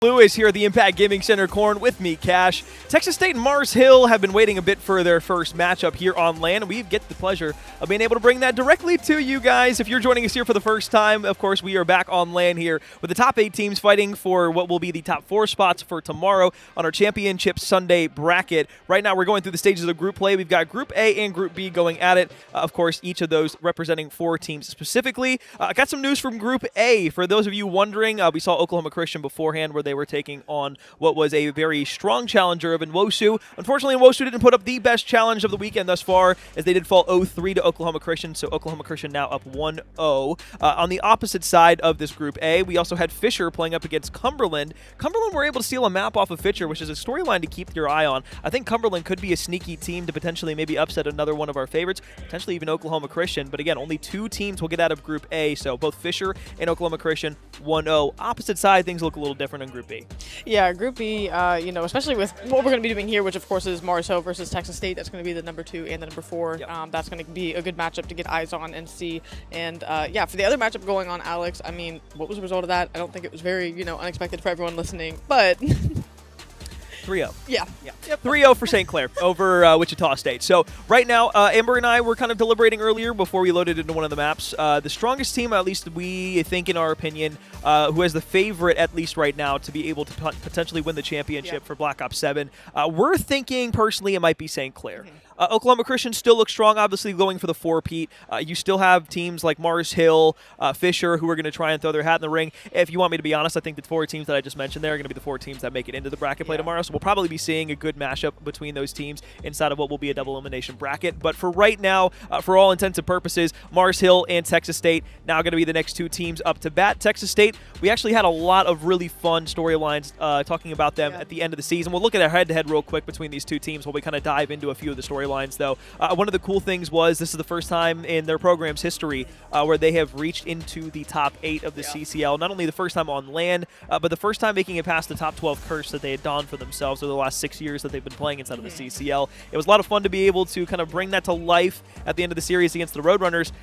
Lewis here at the Impact Gaming Center, Corn, with me, Cash. Texas State and Mars Hill have been waiting a bit for their first matchup here on LAN. We get the pleasure of being able to bring that directly to you guys. If you're joining us here for the first time, of course, we are back on LAN here with the top 8 teams fighting for what will be the top 4 spots for tomorrow on our Championship Sunday bracket. Right now, we're going through the stages of group play. We've got Group A and Group B going at it. Of course, each of those representing 4 teams specifically. I got some news from Group A. For those of you wondering, we saw Oklahoma Christian beforehand where they were taking on what was a very strong challenger of Nwosu. Unfortunately, Nwosu didn't put up the best challenge of the weekend thus far, as they did fall 0-3 to Oklahoma Christian, so Oklahoma Christian now up 1-0. On the opposite side of this Group A, we also had Fisher playing up against Cumberland. Cumberland were able to steal a map off of Fisher, which is a storyline to keep your eye on. I think Cumberland could be a sneaky team to potentially maybe upset another one of our favorites, potentially even Oklahoma Christian. But again, only 2 teams will get out of Group A, so both Fisher and Oklahoma Christian 1-0. Opposite side, things look a little different in Group B. Yeah, Group B, especially with what we're going to be doing here, which of course is Mars Hill versus Texas State. That's going to be the number 2 and the number 4. Yep. That's going to be a good matchup to get eyes on and see. And for the other matchup going on, Alex, I mean, what was the result of that? I don't think it was very, unexpected for everyone listening, but 3-0. Yeah. Yep. 3-0 for St. Clair over Wichita State. So right now, Amber and I were kind of deliberating earlier before we loaded into one of the maps. The strongest team, at least we think in our opinion, who has the favorite, at least right now, to be able to potentially win the championship for Black Ops 7, we're thinking personally it might be St. Clair. Oklahoma Christian still looks strong, obviously going for the 4-peat. You still have teams like Mars Hill, Fisher, who are going to try and throw their hat in the ring. If you want me to be honest, I think the 4 teams that I just mentioned there are going to be the 4 teams that make it into the bracket play tomorrow. So we'll probably be seeing a good mashup between those teams inside of what will be a double elimination bracket. But for right now, for all intents and purposes, Mars Hill and Texas State now going to be the next 2 teams up to bat. Texas State, we actually had a lot of really fun storylines talking about them at the end of the season. We'll look at a head-to-head real quick between these 2 teams while we kind of dive into a few of the storylines. Though one of the cool things was this is the first time in their program's history where they have reached into the top 8 of the CCL. Not only the first time on LAN, but the first time making it past the top 12 curse that they had donned for themselves over the last 6 years that they've been playing inside of the CCL. It was a lot of fun to be able to kind of bring that to life at the end of the series against the Roadrunners.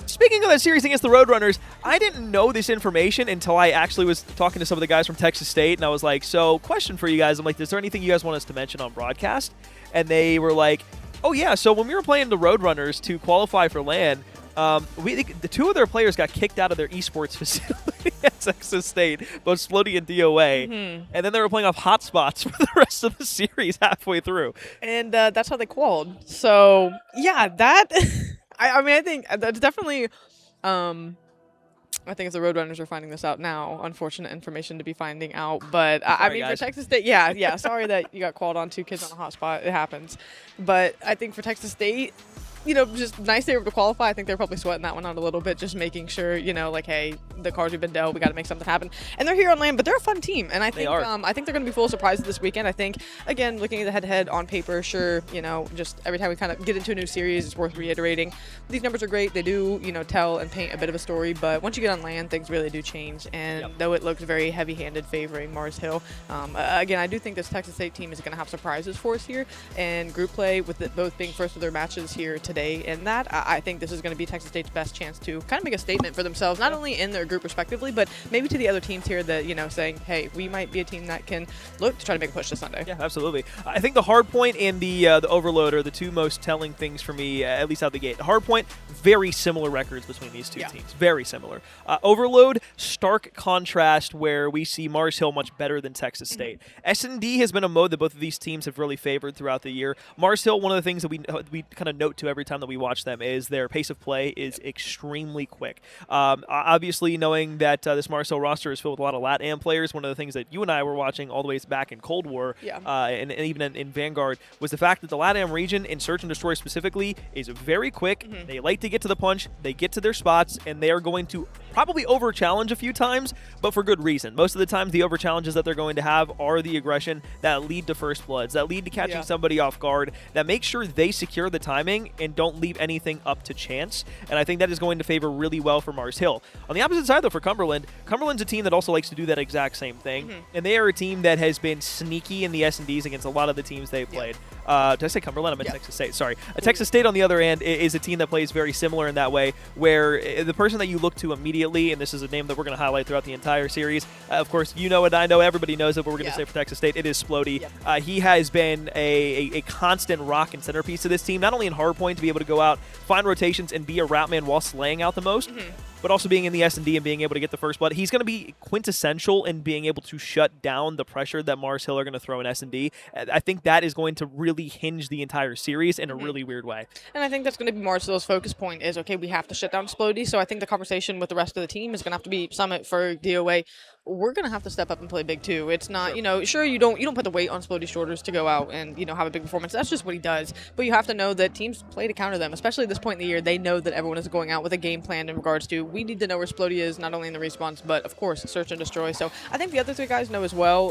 Speaking of that series against the Roadrunners, I didn't know this information until I actually was talking to some of the guys from Texas State, and I was like, so question for you guys. I'm like, is there anything you guys want us to mention on broadcast? And they were like, oh yeah, so when we were playing the Roadrunners to qualify for LAN, the 2 of their players got kicked out of their esports facility at Texas State, both Splody and DOA, and then they were playing off hotspots for the rest of the series halfway through. And that's how they qualified. So, yeah, that... I think that's definitely... I think if the Roadrunners are finding this out now, unfortunate information to be finding out. But sorry, for Texas State, sorry that you got called on 2 kids on a hotspot. It happens. But I think for Texas State, just nice they were able to qualify. I think they're probably sweating that one out a little bit, just making sure, hey, the cards we've been dealt, we got to make something happen. And they're here on LAN, but they're a fun team. And I think I think they're going to be full of surprises this weekend. I think, again, looking at the head-to-head on paper, sure, just every time we kind of get into a new series, it's worth reiterating. These numbers are great. They do, tell and paint a bit of a story. But once you get on LAN, things really do change. And though it looks very heavy-handed favoring Mars Hill, again, I do think this Texas State team is going to have surprises for us here. And group play, with it both being first of their matches here today, and that I think this is going to be Texas State's best chance to kind of make a statement for themselves, not only in their group respectively, but maybe to the other teams here that, saying, hey, we might be a team that can look to try to make a push this Sunday. Yeah, absolutely. I think the hard point and the Overload are the 2 most telling things for me, at least out the gate. The hard point, very similar records between these 2 teams. Very similar. Overload, stark contrast where we see Mars Hill much better than Texas State. S&D has been a mode that both of these teams have really favored throughout the year. Mars Hill, one of the things that we kind of note to every time that we watch them is their pace of play is extremely quick. Obviously, knowing that this Mars Hill roster is filled with a lot of LATAM players, one of the things that you and I were watching all the way back in Cold War and even in Vanguard was the fact that the LATAM region, in Search and Destroy specifically, is very quick. They like to get to the punch, they get to their spots, and they are going to probably over-challenge a few times, but for good reason. Most of the times, the over-challenges that they're going to have are the aggression that lead to first bloods, that lead to catching somebody off guard, that make sure they secure the timing and don't leave anything up to chance. And I think that is going to favor really well for Mars Hill. On the opposite side, though, for Cumberland's a team that also likes to do that exact same thing. And they are a team that has been sneaky in the S&Ds against a lot of the teams they've played. Did I say Cumberland? I meant Texas State. Sorry. Texas State, on the other hand, is a team that plays very similar in that way, where the person that you look to immediately, and this is a name that we're going to highlight throughout the entire series, of course, you know it, I know, everybody knows it, but we're going to say for Texas State, it is Splody. He has been a constant rock and centerpiece to this team, not only in hardpoint to be able to go out, find rotations, and be a route man while slaying out the most, but also being in the S&D and being able to get the first blood. He's going to be quintessential in being able to shut down the pressure that Mars Hill are going to throw in S&D. I think that is going to really hinge the entire series in a really weird way. And I think that's going to be Mars Hill's focus point is, okay, we have to shut down Splody. So I think the conversation with the rest of the team is going to have to be Summit for DOA. We're going to have to step up and play big too. It's not, sure, you don't put the weight on Splody's shoulders to go out and, have a big performance. That's just what he does. But you have to know that teams play to counter them, especially at this point in the year. They know that everyone is going out with a game plan in regards to, we need to know where Splody is, not only in the respawns, but of course, search and destroy. So I think the other three guys know as well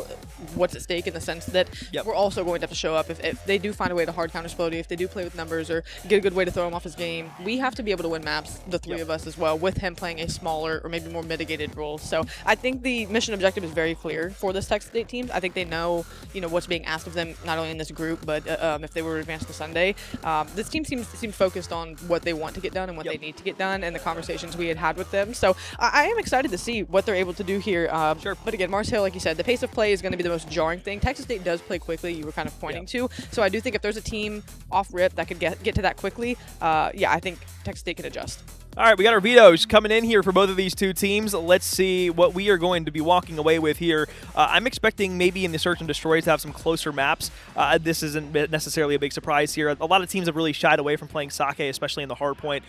what's at stake in the sense that we're also going to have to show up. If they do find a way to hard counter Splody, if they do play with numbers or get a good way to throw him off his game, we have to be able to win maps, the three of us as well, with him playing a smaller or maybe more mitigated role. So I think the mission objective is very clear for this Texas State team. I think they know, what's being asked of them, not only in this group, but if they were advanced to Sunday. This team seems focused on what they want to get done and what they need to get done, and the conversations we had with them. So I am excited to see what they're able to do here. But again, Mars Hill, like you said, the pace of play is going to be the most jarring thing. Texas State does play quickly, you were kind of pointing to. So I do think if there's a team off rip that could get to that quickly, I think Texas State can adjust. All right, we got our vetoes coming in here for both of these two teams. Let's see what we are going to be walking away with here. I'm expecting maybe in the Search and Destroy to have some closer maps. This isn't necessarily a big surprise here. A lot of teams have really shied away from playing Sake, especially in the hardpoint.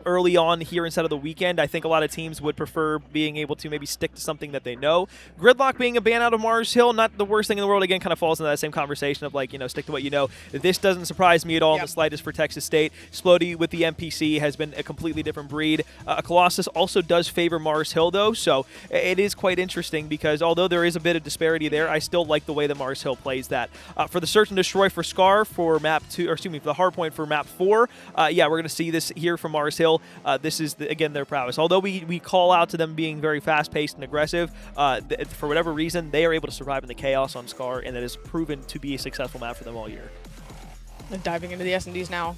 Early on here instead of the weekend, I think a lot of teams would prefer being able to maybe stick to something that they know. Gridlock being a ban out of Mars Hill, not the worst thing in the world. Again, kind of falls into that same conversation of like, stick to what you know. This doesn't surprise me at all in the slightest for Texas State. Splody with the NPC has been a completely different breed. Colossus also does favor Mars Hill, though, so it is quite interesting because although there is a bit of disparity there, I still like the way that Mars Hill plays that. For the Search and Destroy for Scar for map 2, or excuse me, for the Hardpoint for map 4, we're going to see this here from Mars Hill. This is, again, their prowess. Although we call out to them being very fast-paced and aggressive, for whatever reason, they are able to survive in the chaos on Scar, and that has proven to be a successful map for them all year. And diving into the S&Ds now.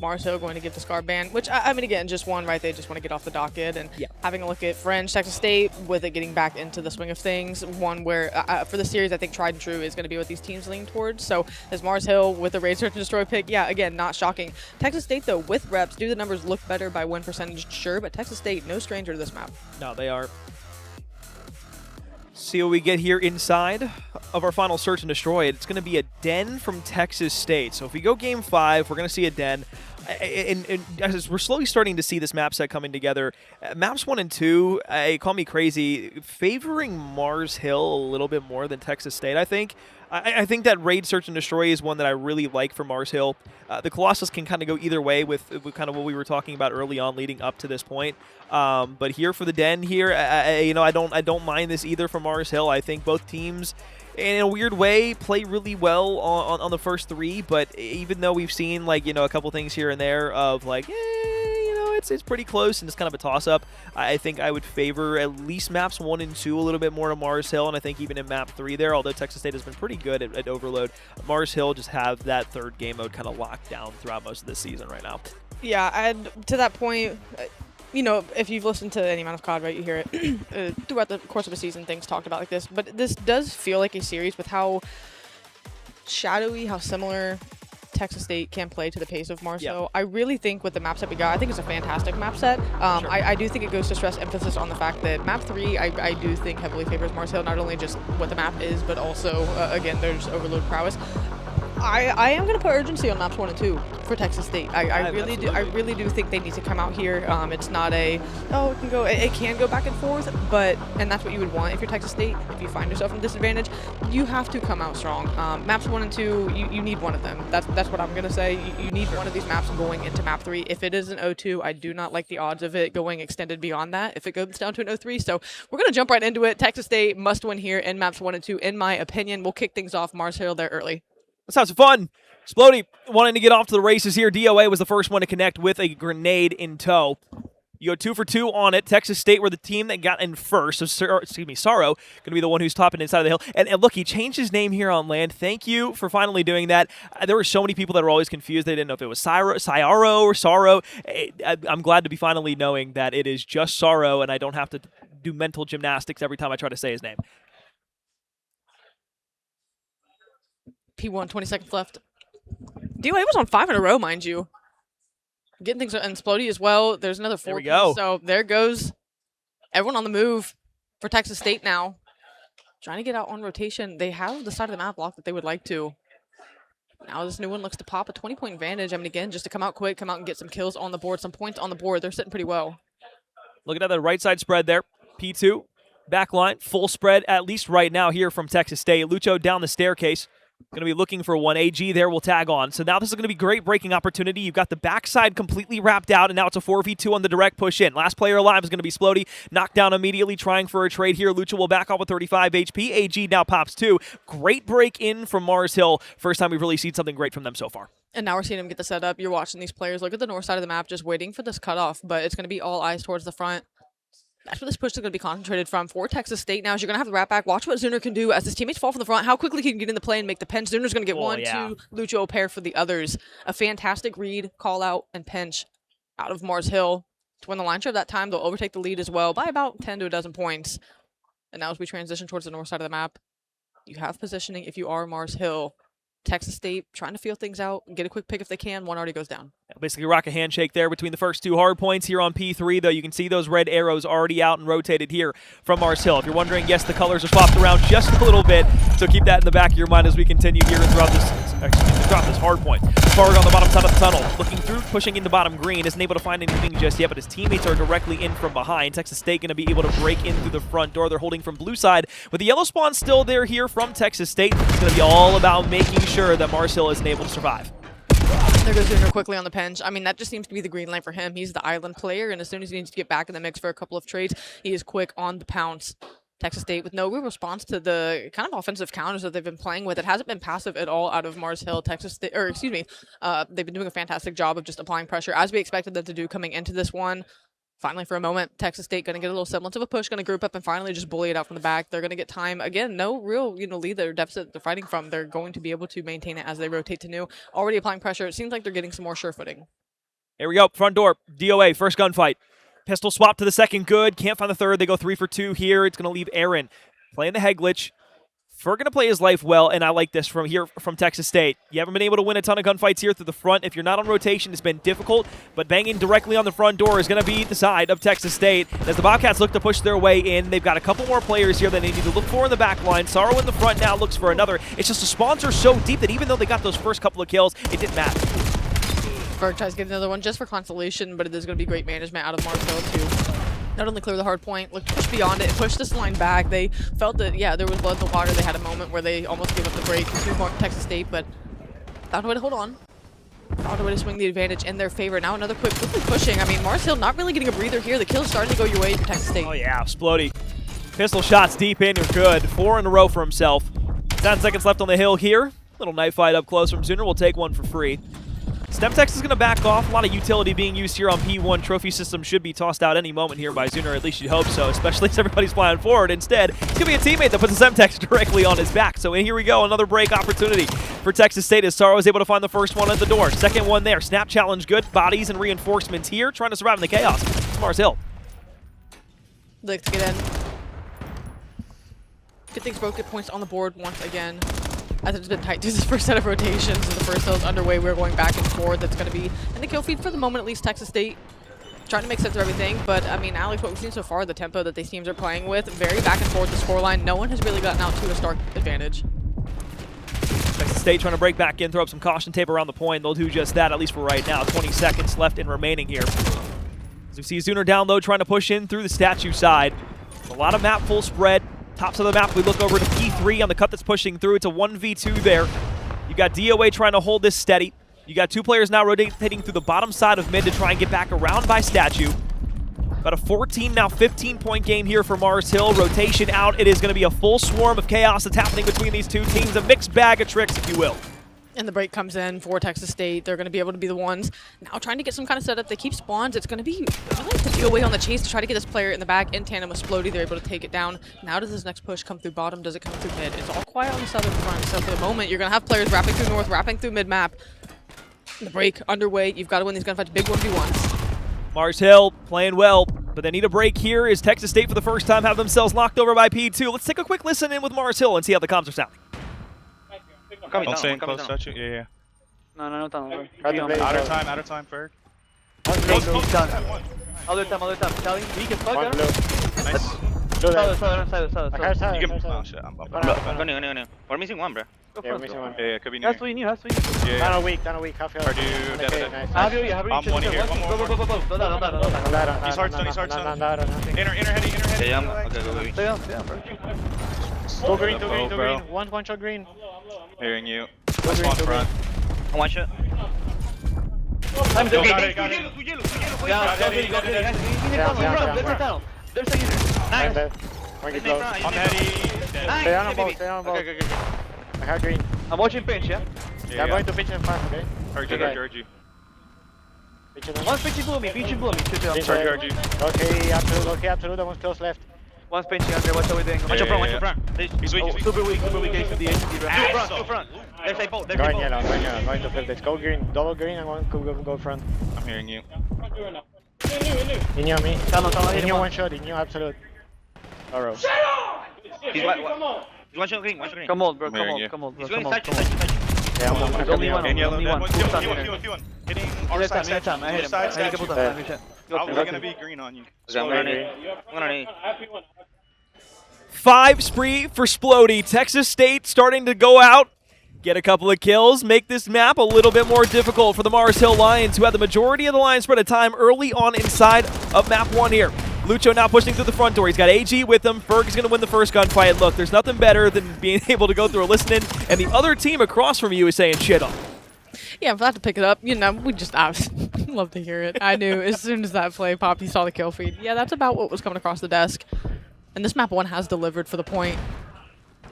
Mars Hill going to get the Scar ban, which, I mean, again, just one, right? They just want to get off the docket. And having a look at French, Texas State, with it getting back into the swing of things, one where, for the series, I think tried and true is going to be what these teams lean towards. So, as Mars Hill with the Raid Search and Destroy pick, again, not shocking. Texas State, though, with reps, do the numbers look better by win percentage? Sure, but Texas State, no stranger to this map. No, they are. See what we get here inside of our final Search and Destroy. It's going to be a den from Texas State. So if we go game 5, we're going to see a den. And as we're slowly starting to see this map set coming together, maps 1 and 2, call me crazy, favoring Mars Hill a little bit more than Texas State, I think. I think that Raid Search and Destroy is one that I really like for Mars Hill. The Colossus can kind of go either way with kind of what we were talking about early on leading up to this point. But here for the den here, I don't mind this either for Mars Hill. I think both teams, in a weird way, play really well on the first 3. But even though we've seen a couple things here and there of it's pretty close and it's kind of a toss-up, I think I would favor at least maps 1 and 2 a little bit more to Mars Hill, and I think even in map 3 there, although Texas State has been pretty good at Overload, Mars Hill just have that third game mode kind of locked down throughout most of this season right now. Yeah, and to that point, if you've listened to any amount of COD, right, you hear it throughout the course of a season, things talked about like this, but this does feel like a series with how shadowy, how similar Texas State can play to the pace of Mars Hill. I really think with the map set we got, I think it's a fantastic map set. I do think it goes to stress emphasis on the fact that map 3, I do think heavily favors Mars Hill, not only just what the map is, but also, again, there's Overload prowess. I am going to put urgency on maps 1 and 2 for Texas State. I really do think they need to come out here. It's not it can go back and forth, and that's what you would want if you're Texas State. If you find yourself in a disadvantage, you have to come out strong. Maps 1 and 2, you need one of them. That's what I'm going to say. You need one of these maps going into map 3. If it is an 0-2, I do not like the odds of it going extended beyond that if it goes down to an 0-3. So we're going to jump right into it. Texas State must win here in maps 1 and 2, in my opinion. We'll kick things off. Mars Hill there early. Let's have some fun. Splody wanting to get off to the races here. DOA was the first one to connect with a grenade in tow. You go 2 for 2 on it. Texas State were the team that got in first. So, Sorrow going to be the one who's topping inside of the hill. And look, he changed his name here on LAN. Thank you for finally doing that. There were so many people that were always confused. They didn't know if it was Cyaro or Sorrow. I'm glad to be finally knowing that it is just Sorrow, and I don't have to do mental gymnastics every time I try to say his name. P1, 20 seconds left. DOA was on 5 in a row, mind you. Getting things and Splody as well. There's another 4. There we go. So there goes everyone on the move for Texas State now. Trying to get out on rotation. They have the side of the map blocked that they would like to. Now this new one looks to pop a 20-point advantage. I mean, again, just to come out quick, come out and get some kills on the board, some points on the board. They're sitting pretty well. Looking at the right side spread there. P2, backline, full spread, at least right now here from Texas State. Lucho down the staircase. Going to be looking for one. AG there will tag on. So now this is going to be great breaking opportunity. You've got the backside completely wrapped out, and now it's a 4v2 on the direct push in. Last player alive is going to be Splody. Knocked down immediately, trying for a trade here. Lucha will back off with 35 HP. AG now pops 2. Great break in from Mars Hill. First time we've really seen something great from them so far. And now we're seeing them get the setup. You're watching these players look at the north side of the map, just waiting for this cutoff, but it's going to be all eyes towards the front. That's where this push is going to be concentrated from for Texas State. Now, as you're going to have the wrap back, watch what Zuner can do as his teammates fall from the front, how quickly he can get in the play and make the pinch. Zuner's going to get 1, 2, Lucho a pair for the others. A fantastic read, call out, and pinch out of Mars Hill to win the line share of that time. They'll overtake the lead as well by about 10 to a dozen points. And now as we transition towards the north side of the map, you have positioning if you are Mars Hill. Texas State trying to feel things out, get a quick pick if they can. One already goes down. Basically rock a handshake there between the first 2 hard points here on P3, though you can see those red arrows already out and rotated here from Mars Hill. If you're wondering, yes, the colors are swapped around just a little bit, so keep that in the back of your mind as we continue here throughout this hard point. Forward on the bottom side of the tunnel, looking through, pushing into bottom green, isn't able to find anything just yet, but his teammates are directly in from behind. Texas State going to be able to break in through the front door. They're holding from blue side, with the yellow spawn still there here from Texas State. It's going to be all about making sure that Mars Hill isn't able to survive. There goes Zuner quickly on the pinch. I mean, that just seems to be the green light for him. He's the island player, and as soon as he needs to get back in the mix for a couple of trades, he is quick on the pounce. Texas State with no real response to the kind of offensive counters that they've been playing with. It hasn't been passive at all out of Mars Hill. Texas State, they've been doing a fantastic job of just applying pressure as we expected them to do coming into this one. Finally, for a moment, Texas State going to get a little semblance of a push, going to group up and finally just bully it out from the back. They're going to get time. Again, no real lead or deficit they're fighting from. They're going to be able to maintain it as they rotate to new. Already applying pressure. It seems like they're getting some more sure footing. Here we go. Front door. DOA. First gunfight. Pistol swap to the second. Good. Can't find the third. They go 3 for 2 here. It's going to leave Aaron playing the head glitch. Fur going to play his life well, and I like this from Texas State. You haven't been able to win a ton of gunfights here through the front. If you're not on rotation, it's been difficult, but banging directly on the front door is going to be the side of Texas State. As the Bobcats look to push their way in, they've got a couple more players here that they need to look for in the back line. Sorrow in the front now looks for another. It's just the spawns are so deep that even though they got those first couple of kills, it didn't matter. Berg tries to get another one just for consolation, but it is going to be great management out of Mars Hill to not only clear the hard point, look, push beyond it, push this line back. They felt that, yeah, there was blood in the water. They had a moment where they almost gave up the break to Texas State, but found a way to hold on. Found a way to swing the advantage in their favor. Now another quickly pushing. I mean, Mars Hill not really getting a breather here. The kill's starting to go your way for Texas State. Oh, yeah, Splody. Pistol shots deep in, you're good. 4 in a row for himself. 10 seconds left on the hill here. Little knife fight up close from Zuner. We'll take one for free. StemTex is going to back off. A lot of utility being used here on P1. Trophy system should be tossed out any moment here by Zuner. At least you'd hope so, especially as everybody's flying forward. Instead, it's going to be a teammate that puts the StemTex directly on his back. So here we go. Another break opportunity for Texas State as Sorrow is able to find the first one at the door. Second one there. Snap challenge good. Bodies and reinforcements here. Trying to survive in the chaos. It's Mars Hill. Like to get in. Good things broke. Good points on the board once again. As it's been tight through this first set of rotations, and the first hill's underway, we're going back and forth. That's going to be in the kill feed for the moment, at least. Texas State trying to make sense of everything, but I mean, Alex, what we've seen so far, the tempo that these teams are playing with, very back and forth the scoreline. No one has really gotten out to a stark advantage. Texas State trying to break back in, throw up some caution tape around the point. They'll do just that, at least for right now. 20 seconds left and remaining here. As we see Zuner down low, trying to push in through the statue side. A lot of map full spread. Tops of the map, we look over to P3 on the cut that's pushing through. It's a 1v2 there. You got DOA trying to hold this steady. You got 2 players now rotating through the bottom side of mid to try and get back around by statue. About a 14, now 15-point game here for Mars Hill. Rotation out. It is going to be a full swarm of chaos that's happening between these two teams. A mixed bag of tricks, if you will. And the break comes in for Texas State. They're going to be able to be the ones now trying to get some kind of setup. They keep spawns. It's going to be really to deal away on the chase to try to get this player in the back in tandem with Splody. They're able to take it down. Now does this next push come through bottom? Does it come through mid? It's all quiet on the southern front. So for the moment, you're going to have players wrapping through north, wrapping through mid map. The break underway. You've got to win these gunfights. Big 1v1s. Mars Hill playing well, but they need a break here as Texas State for the first time have themselves knocked over by P2. Let's take a quick listen in with Mars Hill and see how the comms are sounding. Don't stay in close touch. Yeah. No, out of time, Ferg. Other time. Telling he can fuck One him. blue. Nice. Side. You can. Oh shit, I'm Go. We're missing one, bro. Yeah, we're missing one. Yeah, could be near. That's what you need. Yeah. Down a week, half Are you dead? nice. Have you? I'm one here. One more. Go. Don't die. He's hard stun. Inner heady. Yeah, okay, Stay on, bro. Go green. Bro. One shot green. Hearing you. Go green, Spawn go front. One shot. Time is Got okay. it. Go Down. There's a user. I'm dead. One get close. I'm heady. Stay on both, stay on both. Okay. I have green. I'm watching pinch, yeah? Yeah, I'm going to pitch and farm, okay? Heard you. Pitch and One's pinching below me. Pinch Heard you. Okay, absolute. That one's close left. One's pinching, Andre. Watch everything. Watch your front. He's weak. Super weak HD, Two front. There's a boat. Going yellow, I'm going to flip this. Go green, double green, I want to go front. I'm hearing you. In you on me. Tunnel, In you one shot, in you absolute. Arrow. He's one shot green. Come on, bro. I'm hearing you. Come on. He's going Come on. touch. Yeah, I'm There's only one. In yellow. Only one. P1. Hitting our side. I hit him. I hit a couple times. Probably gonna be green on you. I'm gonna need. 5 spree for Splody. Texas State starting to go out, get a couple of kills, make this map a little bit more difficult for the Mars Hill Lions, who had the majority of the line spread of time early on inside of map 1 here. Lucho now pushing through the front door. He's got AG with him. Ferg is going to win the first gunfight. Look, there's nothing better than being able to go through a listening, and the other team across from you is saying shit on. Yeah, I'm glad to pick it up. You know, I love to hear it. I knew as soon as that play popped, you saw the kill feed. Yeah, that's about what was coming across the desk. And this map 1 has delivered for the point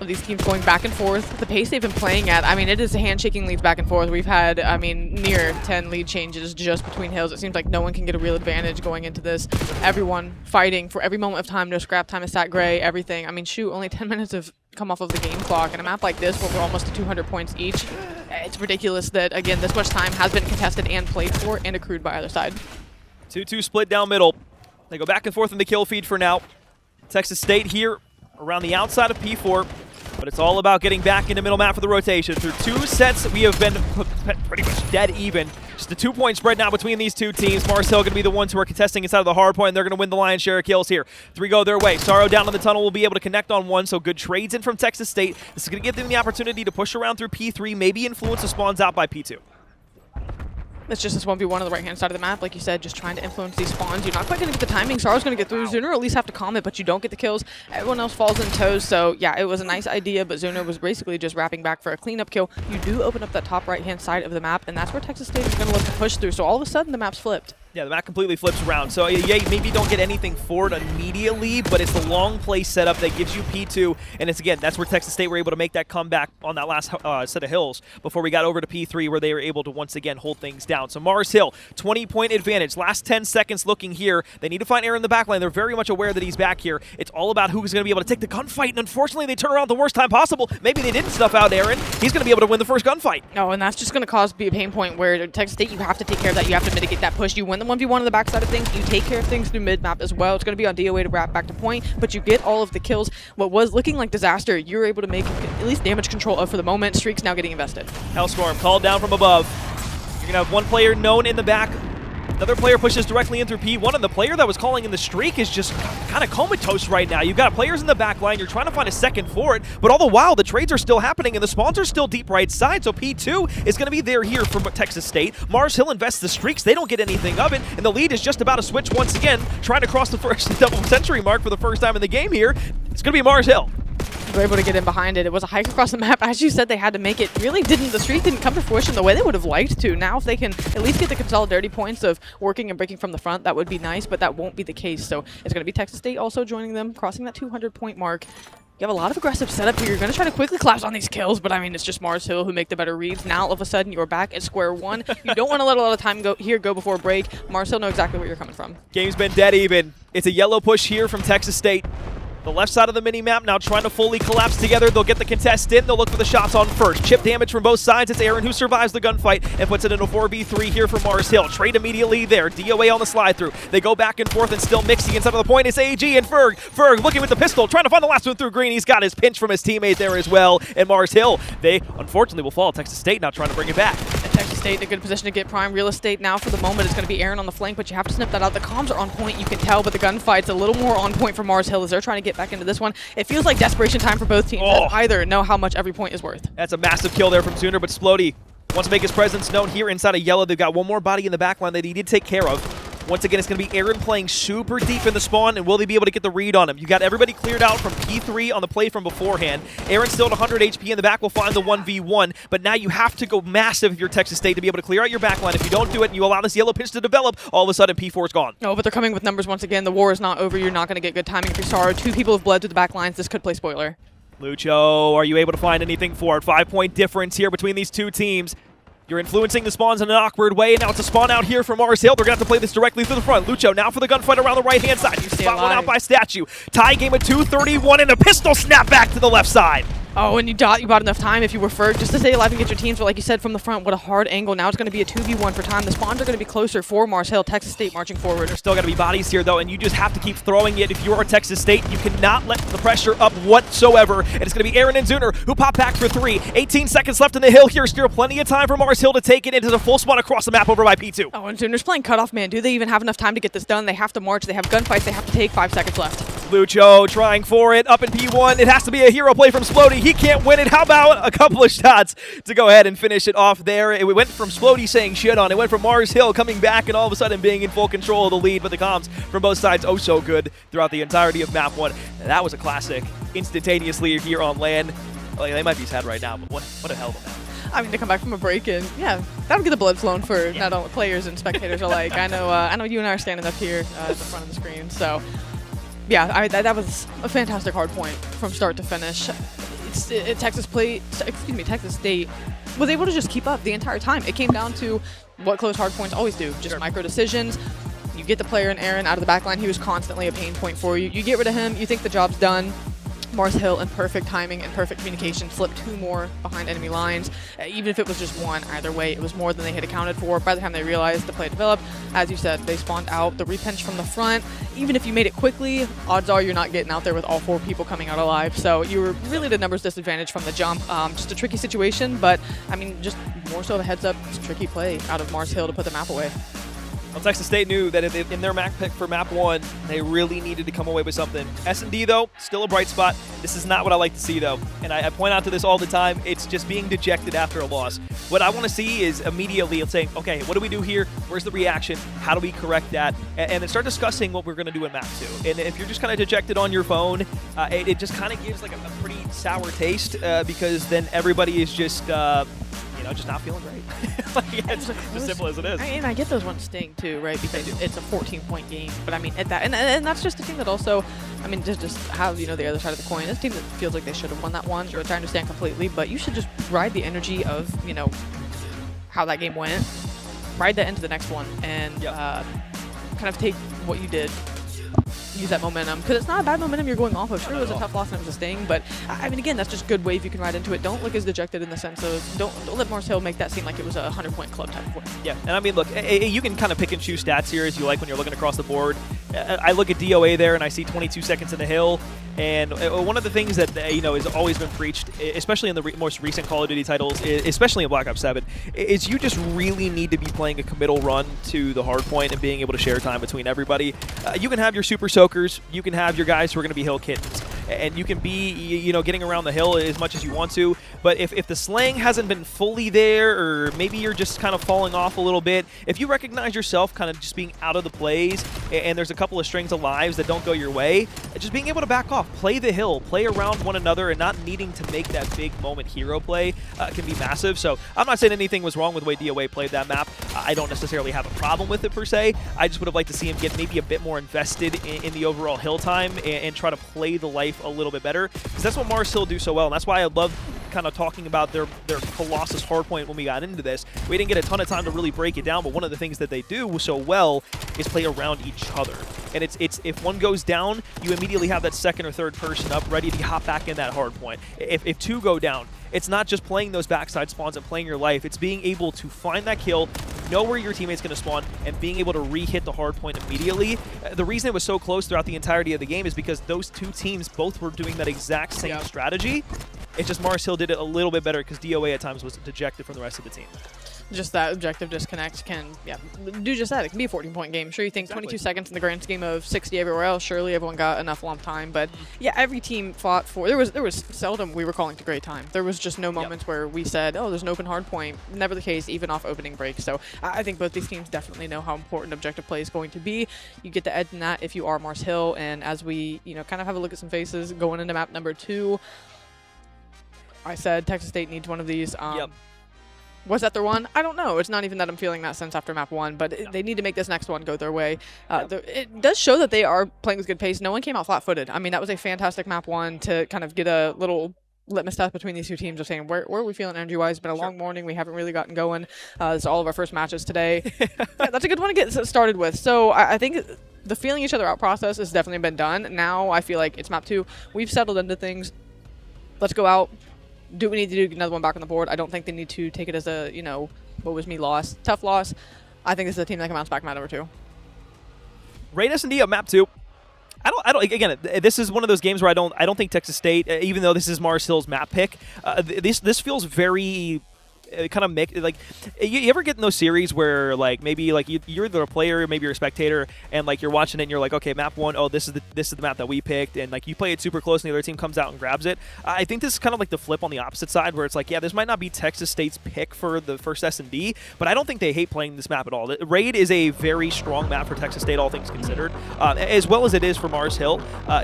of these teams going back and forth. The pace they've been playing at, I mean, it is handshaking leads back and forth. We've had, I mean, near 10 lead changes just between hills. It seems like no one can get a real advantage going into this. Everyone fighting for every moment of time. No scrap time is sat gray, everything. I mean, shoot, only 10 minutes have come off of the game clock. And a map like this where we're almost to 200 points each, it's ridiculous that, again, this much time has been contested and played for and accrued by either side. 2-2 split down middle. They go back and forth in the kill feed for now. Texas State here around the outside of P4, but it's all about getting back into middle map for the rotation. Through 2 sets, we have been pretty much dead even. Just a 2-point spread now between these two teams. Mars Hill going to be the ones who are contesting inside of the hard point, and they're going to win the lion's share of kills here. 3 go their way. Sorrow down in the tunnel will be able to connect on 1, so good trades in from Texas State. This is going to give them the opportunity to push around through P3, maybe influence the spawns out by P2. It's just this 1v1 on the right-hand side of the map, like you said, just trying to influence these spawns. You're not quite going to get the timing. Sorrow's going to get through. Zuner at least have to calm it, but you don't get the kills. Everyone else falls in toes, so yeah, it was a nice idea, but Zuner was basically just wrapping back for a cleanup kill. You do open up that top right-hand side of the map, and that's where Texas State is going to look to push through. So all of a sudden, the map's flipped. Yeah, the map completely flips around. So yeah, maybe don't get anything for it immediately, but it's the long play setup that gives you P2. And it's, again, that's where Texas State were able to make that comeback on that last set of hills before we got over to P3, where they were able to once again hold things down. So Mars Hill, 20-point advantage. Last 10 seconds looking here. They need to find Aaron in the backline. They're very much aware that he's back here. It's all about who's going to be able to take the gunfight, and unfortunately, they turn around at the worst time possible. Maybe they didn't stuff out Aaron. He's going to be able to win the first gunfight. No, and that's just going to be a pain point where Texas State, you have to take care of that. You have to mitigate that push. You win the 1v1 on the backside of things. You take care of things through mid-map as well. It's going to be on DOA to wrap back to point, but you get all of the kills. What was looking like disaster, you're able to make at least damage control of for the moment. Streak's now getting invested. Hellstorm called down from above. You're going to have one player known in the back. Another player pushes directly in through P1, and the player that was calling in the streak is just kind of comatose right now. You've got players in the back line. You're trying to find a second for it, but all the while, the trades are still happening, and the spawns are still deep right side, so P2 is going to be there here from Texas State. Mars Hill invests the streaks. They don't get anything of it, and the lead is just about to switch once again, trying to cross the first double century mark for the first time in the game here. It's going to be Mars Hill. They were able to get in behind it. It was a hike across the map. As you said, they had to make it. Really didn't. The streak didn't come to fruition the way they would have liked to. Now, if they can at least get the consolidarity points of working and breaking from the front, that would be nice, but that won't be the case. So it's going to be Texas State also joining them, crossing that 200-point mark. You have a lot of aggressive setup here. You're going to try to quickly collapse on these kills, but I mean, it's just Mars Hill who make the better reads. Now, all of a sudden, you're back at square one. You don't want to let a lot of time go before break. Mars Hill know exactly where you're coming from. Game's been dead even. It's a yellow push here from Texas State. The left side of the mini-map now trying to fully collapse together. They'll get the contest in. They'll look for the shots on first. Chip damage from both sides. It's Aaron who survives the gunfight and puts it in a 4v3 here for Mars Hill. Trade immediately there. DOA on the slide through. They go back and forth and still mixing inside of the point. It's AG and Ferg. Ferg looking with the pistol, trying to find the last one through green. He's got his pinch from his teammate there as well. And Mars Hill, they unfortunately will fall. Texas State now trying to bring it back. And Texas State in a good position to get prime real estate now for the moment. It's going to be Aaron on the flank, but you have to snip that out. The comms are on point, you can tell, but the gunfight's a little more on point for Mars Hill as they're trying to get back into this one. It feels like desperation time for both teams. Oh. Either know how much every point is worth. That's a massive kill there from Sooner, but Splody wants to make his presence known here inside of yellow. They've got one more body in the back line that he did take care of. Once again, it's going to be Aaron playing super deep in the spawn, and will they be able to get the read on him? You got everybody cleared out from P3 on the play from beforehand. Aaron still at 100 HP in the back will find the 1v1, but now you have to go massive if you're Texas State to be able to clear out your back line. If you don't do it and you allow this yellow pitch to develop, all of a sudden P4 is gone. Oh, but they're coming with numbers once again. The war is not over. You're not going to get good timing if you're Sorrow. 2 people have bled through the back lines. This could play spoiler. Lucho, are you able to find anything for it? 5-point difference here between these two teams. You're influencing the spawns in an awkward way, and now it's a spawn out here from Mars Hill. They're going to have to play this directly through the front. Lucho now for the gunfight around the right-hand side. You spot one out by Statue. Tie game at 2:31, and a pistol snap back to the left side. Oh, and you bought enough time if you were Ferg just to stay alive and get your teams. But like you said, from the front, what a hard angle. Now it's going to be a 2v1 for time. The spawns are going to be closer for Mars Hill. Texas State marching forward. There's still got to be bodies here, though, and you just have to keep throwing it. If you are Texas State, you cannot let the pressure up whatsoever. And it's going to be Aaron and Zuner who pop back for 3. 18 seconds left in the hill here. Still plenty of time for Mars Hill to take it into the full spawn across the map over by P2. Oh, and Zuner's playing cutoff man. Do they even have enough time to get this done? They have to march. They have gunfights. They have to take. 5 seconds left. Lucho trying for it up in P1. It has to be a hero play from Splody. He can't win it. How about a couple of shots to go ahead and finish it off there? It went from Splody saying shit on. It went from Mars Hill coming back and all of a sudden being in full control of the lead. But the comms from both sides, oh so good throughout the entirety of map 1. And that was a classic. Instantaneously here on LAN. Like, they might be sad right now, but what a hell of a map. I mean, to come back from a break-in, yeah, that'll get the blood flowing for not only players and spectators alike. I know you and I are standing up here at the front of the screen, so yeah, that was a fantastic hard point from start to finish. Texas State was able to just keep up the entire time. It came down to what close hard points always do, just micro decisions. You get the player in Aaron out of the back line. He was constantly a pain point for you. You get rid of him, you think the job's done. Mars Hill in perfect timing and perfect communication flipped 2 more behind enemy lines. Even if it was just 1, either way, it was more than they had accounted for. By the time they realized the play developed, as you said, they spawned out the repinch from the front. Even if you made it quickly, odds are you're not getting out there with all 4 people coming out alive. So you were really at a numbers disadvantage from the jump. Just a tricky situation, but I mean, just more so of a heads up, just a tricky play out of Mars Hill to put the map away. Well, Texas State knew that in their map pick for map 1, they really needed to come away with something. S&D, though, still a bright spot. This is not what I like to see, though. And I point out to this all the time. It's just being dejected after a loss. What I want to see is immediately saying, okay, what do we do here? Where's the reaction? How do we correct that? And then start discussing what we're going to do in map 2. And if you're just kind of dejected on your phone, it just kind of gives like a pretty sour taste because then everybody is just just not feeling great. Like, it's as simple as it is. And I get those ones sting too, right? Because it's a 14-point game. But I mean, at that, and that's just a team that also, I mean, just have the other side of the coin. This team that feels like they should have won that one, which I understand completely. But you should just ride the energy of how that game went, ride that into the next one, and kind of take what you did. Use that momentum, because it's not a bad momentum you're going off of. Sure, it was a tough loss and it was a sting, but I mean, again, that's just good wave you can ride into it. Don't look as dejected in the sense of don't let Mars Hill make that seem like it was a 100-point club type of win. Yeah, and I mean, look, you can kind of pick and choose stats here as you like when you're looking across the board. I look at DOA there and I see 22 seconds in the hill, and one of the things that has always been preached, especially in the most recent Call of Duty titles, especially in Black Ops 7, is you just really need to be playing a committal run to the hard point and being able to share time between everybody. You can have your super soakers, you can have your guys who are going to be hill kittens, and you can be getting around the hill as much as you want to, but if the slang hasn't been fully there, or maybe you're just kind of falling off a little bit, if you recognize yourself kind of just being out of the plays and there's a couple of strings of lives that don't go your way, just being able to back off, play the hill, play around one another, and not needing to make that big moment hero play can be massive. So I'm not saying anything was wrong with the way DOA played that map. I don't necessarily have a problem with it per se. I just would have liked to see him get maybe a bit more invested in the overall hill time and try to play the life yourself a little bit better, because that's what Mars Hill do so well, and that's why I love kind of talking about their Colossus hardpoint when we got into this. We didn't get a ton of time to really break it down, but one of the things that they do so well is play around each other. And it's if one goes down, you immediately have that second or third person up ready to hop back in that hardpoint. If two go down, it's not just playing those backside spawns and playing your life. It's being able to find that kill, know where your teammate's going to spawn, and being able to re-hit the hard point immediately. The reason it was so close throughout the entirety of the game is because those two teams both were doing that exact same strategy. It's just Mars Hill did it a little bit better because DOA at times was dejected from the rest of the team. Just that objective disconnect can, do just that. It can be a 14-point game. Sure, you think 22 seconds in the grand scheme of 60 everywhere else, surely everyone got enough lump time. But yeah, every team fought for. There was seldom we were calling it a great time. There was just no moments where we said, oh, there's an open hard point. Never the case, even off opening break. So I think both these teams definitely know how important objective play is going to be. You get the edge in that if you are Mars Hill. And as we, kind of have a look at some faces going into map number 2, I said Texas State needs one of these. Was that their one? I don't know. It's not even that I'm feeling that sense after map 1, but they need to make this next one go their way. It does show that they are playing with good pace. No one came out flat-footed. I mean, that was a fantastic map 1 to kind of get a little litmus test between these two teams of saying, where are we feeling energy-wise? It's been a long morning. We haven't really gotten going. This is all of our first matches today. That's a good one to get started with. So I think the feeling each other out process has definitely been done. Now I feel like it's map 2. We've settled into things. Let's go out. Do we need to do another one back on the board? I don't think they need to take it as a, what was me loss. Tough loss. I think this is a team that can bounce back map number 2. Raid S&D on map 2. I don't. Again, this is one of those games where I don't think Texas State, even though this is Mars Hill's map pick, this feels very kind of mixed. Like, you ever get in those series where maybe you're the player, maybe you're a spectator, and you're watching it and you're like, okay, map 1, oh, this is the map that we picked, and you play it super close and the other team comes out and grabs it. I think this is kind of like the flip on the opposite side, where it's like, yeah, this might not be Texas State's pick for the first S&D, but I don't think they hate playing this map at all. Raid is a very strong map for Texas State, all things considered, as well as it is for Mars Hill.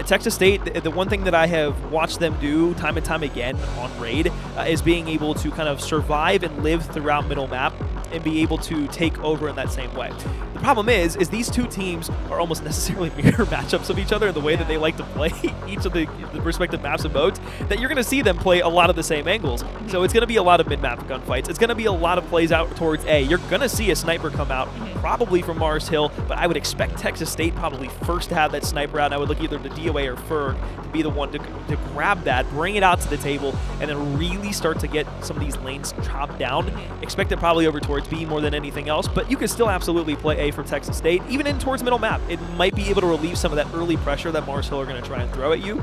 Texas State, the one thing that I have watched them do time and time again on Raid is being able to kind of survive and live throughout middle map and be able to take over in that same way. The problem is these two teams are almost necessarily mirror matchups of each other in the way that they like to play each of the respective maps and modes, that you're going to see them play a lot of the same angles. So it's going to be a lot of mid-map gunfights. It's going to be a lot of plays out towards A. You're going to see a sniper come out, probably from Mars Hill, but I would expect Texas State probably first to have that sniper out, and I would look either to DOA or Ferg to be the one to grab that, bring it out to the table, and then really start to get some of these lanes chopped down. Expect it probably over towards B more than anything else, but you can still absolutely play A from Texas State, even in towards middle map. It might be able to relieve some of that early pressure that Mars Hill are going to try and throw at you.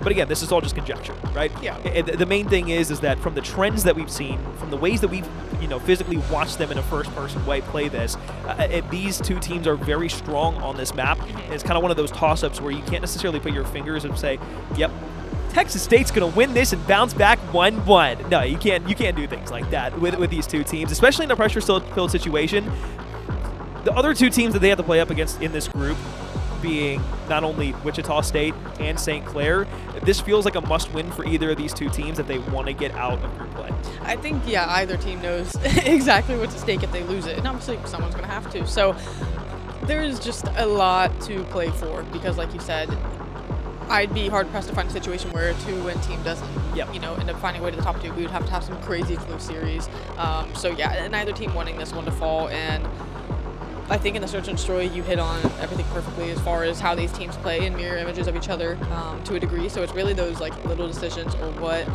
But again, this is all just conjecture, right? Yeah. The main thing is that from the trends that we've seen, from the ways that we've physically watched them in a first-person way play this, these two teams are very strong on this map. And it's kind of one of those toss-ups where you can't necessarily put your fingers and say, yep, Texas State's going to win this and bounce back 1-1. No, you can't do things like that with these two teams, especially in a pressure-filled situation. The other two teams that they have to play up against in this group being not only Wichita State and St. Clair, this feels like a must-win for either of these two teams if they want to get out of group play. I think, either team knows exactly what's at stake if they lose it, and obviously someone's going to have to. So there's just a lot to play for because, like you said, I'd be hard-pressed to find a situation where a 2-win team doesn't, end up finding a way to the top 2. We would have to have some crazy close series. Neither team wanting this one to fall, and I think in the Search and Destroy, you hit on everything perfectly as far as how these teams play and mirror images of each other to a degree. So it's really those little decisions or what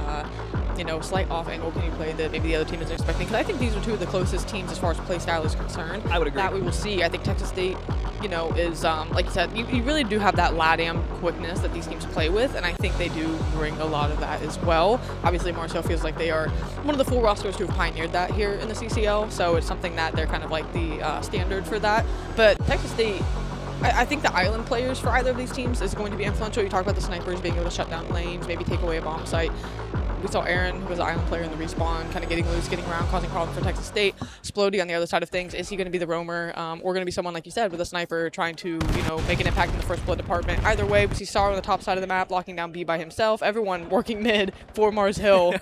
slight off angle can you play that maybe the other team isn't expecting. Because I think these are two of the closest teams as far as play style is concerned. I would agree. That we will see. I think Texas State, is, like you said, you really do have that LADAM quickness that these teams play with, and I think they do bring a lot of that as well. Obviously, Mars Hill feels like they are one of the full rosters who have pioneered that here in the CCL, so it's something that they're kind of like the standard for that. But Texas State, I think the island players for either of these teams is going to be influential. You talk about the snipers being able to shut down lanes, maybe take away a bomb site. We saw Aaron, who was an island player in the respawn, kind of getting loose, getting around, causing problems for Texas State. Splody on the other side of things. Is he going to be the roamer or going to be someone, like you said, with a sniper trying to, make an impact in the first blood department? Either way, we see Star on the top side of the map, locking down B by himself. Everyone working mid for Mars Hill.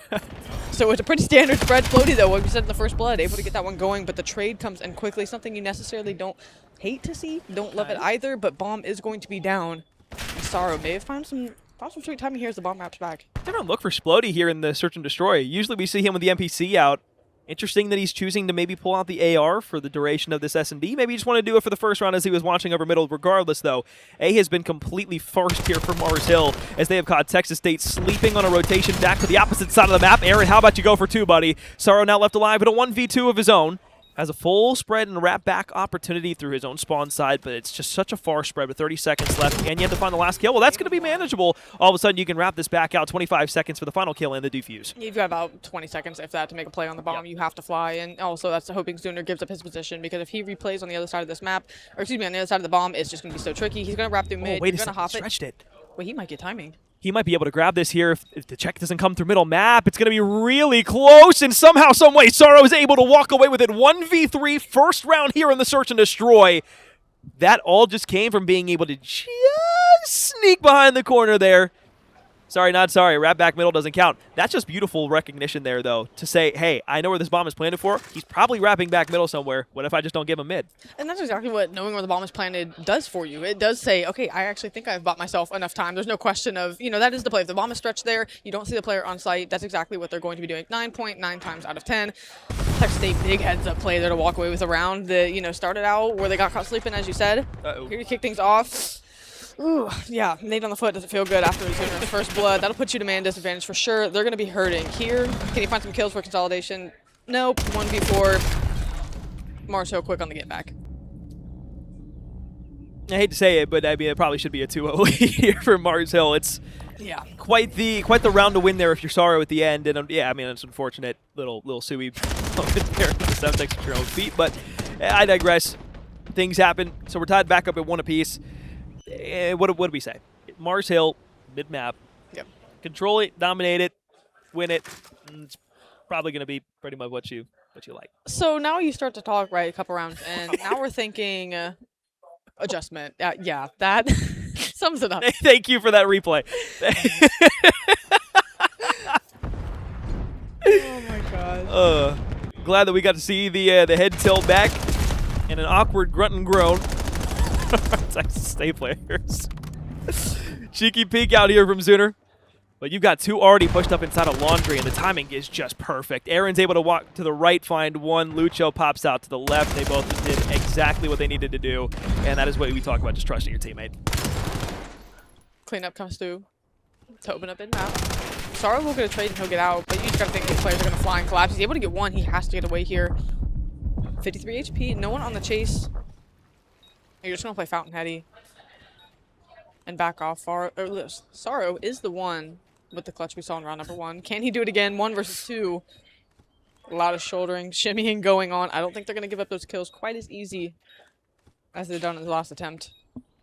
So it's a pretty standard spread. Splody, though, like we said in the first blood, able to get that one going, but the trade comes in quickly, something you necessarily don't hate to see, don't love it either, but bomb is going to be down. Sorrow may have found some Thought some sweet timing here as the bomb maps back. Different look for Splody here in the Search and Destroy. Usually we see him with the NPC out. Interesting that he's choosing to maybe pull out the AR for the duration of this S&D. Maybe he just wanted to do it for the first round as he was watching over middle. Regardless, though, A has been completely forced here for Mars Hill as they have caught Texas State sleeping on a rotation back to the opposite side of the map. Aaron, how about you go for 2, buddy? Sorrow now left alive in a 1v2 of his own. Has a full spread and wrap back opportunity through his own spawn side, but it's just such a far spread with 30 seconds left, and you have to find the last kill. Well, that's going to be manageable. All of a sudden, you can wrap this back out. 25 seconds for the final kill and the defuse. You've got about 20 seconds, if that, to make a play on the bomb. You have to fly, and also that's hoping Zuner gives up his position, because if he replays on the other side of this map, or excuse me, on the other side of the bomb, it's just going to be so tricky. He's going to wrap through mid. Wait a He's going second, to hop stretched it. Wait, he might get timing. He might be able to grab this here if the check doesn't come through middle map. It's going to be really close, and somehow, some way, Sorrow is able to walk away with it. 1v3, first round here in the Search and Destroy. That all just came from being able to just sneak behind the corner there. Sorry, not sorry. Wrap back middle doesn't count. That's just beautiful recognition there, though, to say, hey, I know where this bomb is planted for. He's probably wrapping back middle somewhere. What if I just don't give him mid? And that's exactly what knowing where the bomb is planted does for you. It does say, okay, I actually think I've bought myself enough time. There's no question of, that is the play. If the bomb is stretched there, you don't see the player on site, that's exactly what they're going to be doing. 9.9 times out of 10. Texas State, big heads-up play there to walk away with a round that, started out where they got caught sleeping, as you said. Here you kick things off. Ooh, yeah, nade on the foot doesn't feel good after his first blood. That'll put you to man disadvantage for sure. They're going to be hurting. Here, can he find some kills for consolidation? Nope, 1v4. Mars Hill quick on the get back. I hate to say it, but I mean, it probably should be a 2-0 lead here for Mars Hill. It's quite the round to win there if you're Sorrow at the end. And yeah, I mean, it's unfortunate little Sui moment there with the Semtex at your own feet. But I digress. Things happen, so we're tied back up at 1 apiece. What do we say? Mars Hill, mid-map. Yep. Control it, dominate it, win it. It's probably going to be pretty much what you like. So now you start to talk, right, a couple rounds, and now we're thinking adjustment. Yeah, that sums it up. Thank you for that replay. Oh my god. Glad that we got to see the head tilt back and an awkward grunt and groan. Texas State players. Cheeky peek out here from Zuner. But you've got 2 already pushed up inside of Laundry, and the timing is just perfect. Aaron's able to walk to the right, find one. Lucho pops out to the left. They both did exactly what they needed to do, and that is what we talk about, just trusting your teammate. Cleanup comes through to open up in map. Sorrow will get a trade and he'll get out, but you just gotta think these players are gonna fly and collapse. He's able to get one. He has to get away here. 53 HP. No one on the chase. You're just going to play Fountainheady and back off. Sorrow is the one with the clutch we saw in round number 1. Can he do it again? 1 versus 2. A lot of shouldering, shimmying going on. I don't think they're going to give up those kills quite as easy as they've done in the last attempt.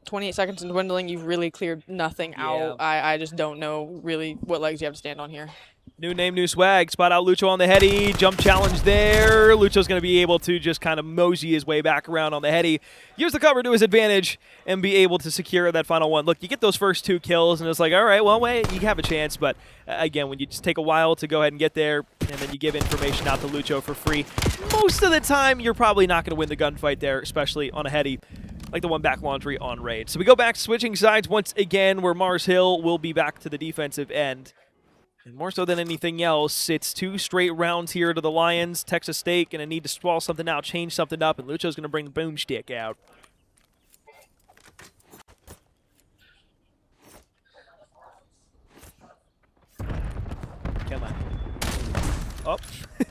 28 seconds in dwindling, you've really cleared nothing out. I just don't know really what legs you have to stand on here. New name, new swag. Spot out Lucho on the heady. Jump challenge there. Lucho's going to be able to just kind of mosey his way back around on the heady. Use the cover to his advantage and be able to secure that final one. Look, you get those first 2 kills, and it's like, all right, well, wait, you have a chance. But again, when you just take a while to go ahead and get there, and then you give information out to Lucho for free, most of the time you're probably not going to win the gunfight there, especially on a heady like the one back Laundry on raid. So we go back switching sides once again, where Mars Hill will be back to the defensive end. And more so than anything else, it's 2 straight rounds here to the Lions. Texas State going to need to swallow something out, change something up, and Lucho's going to bring the boomstick out. Come on. Oh,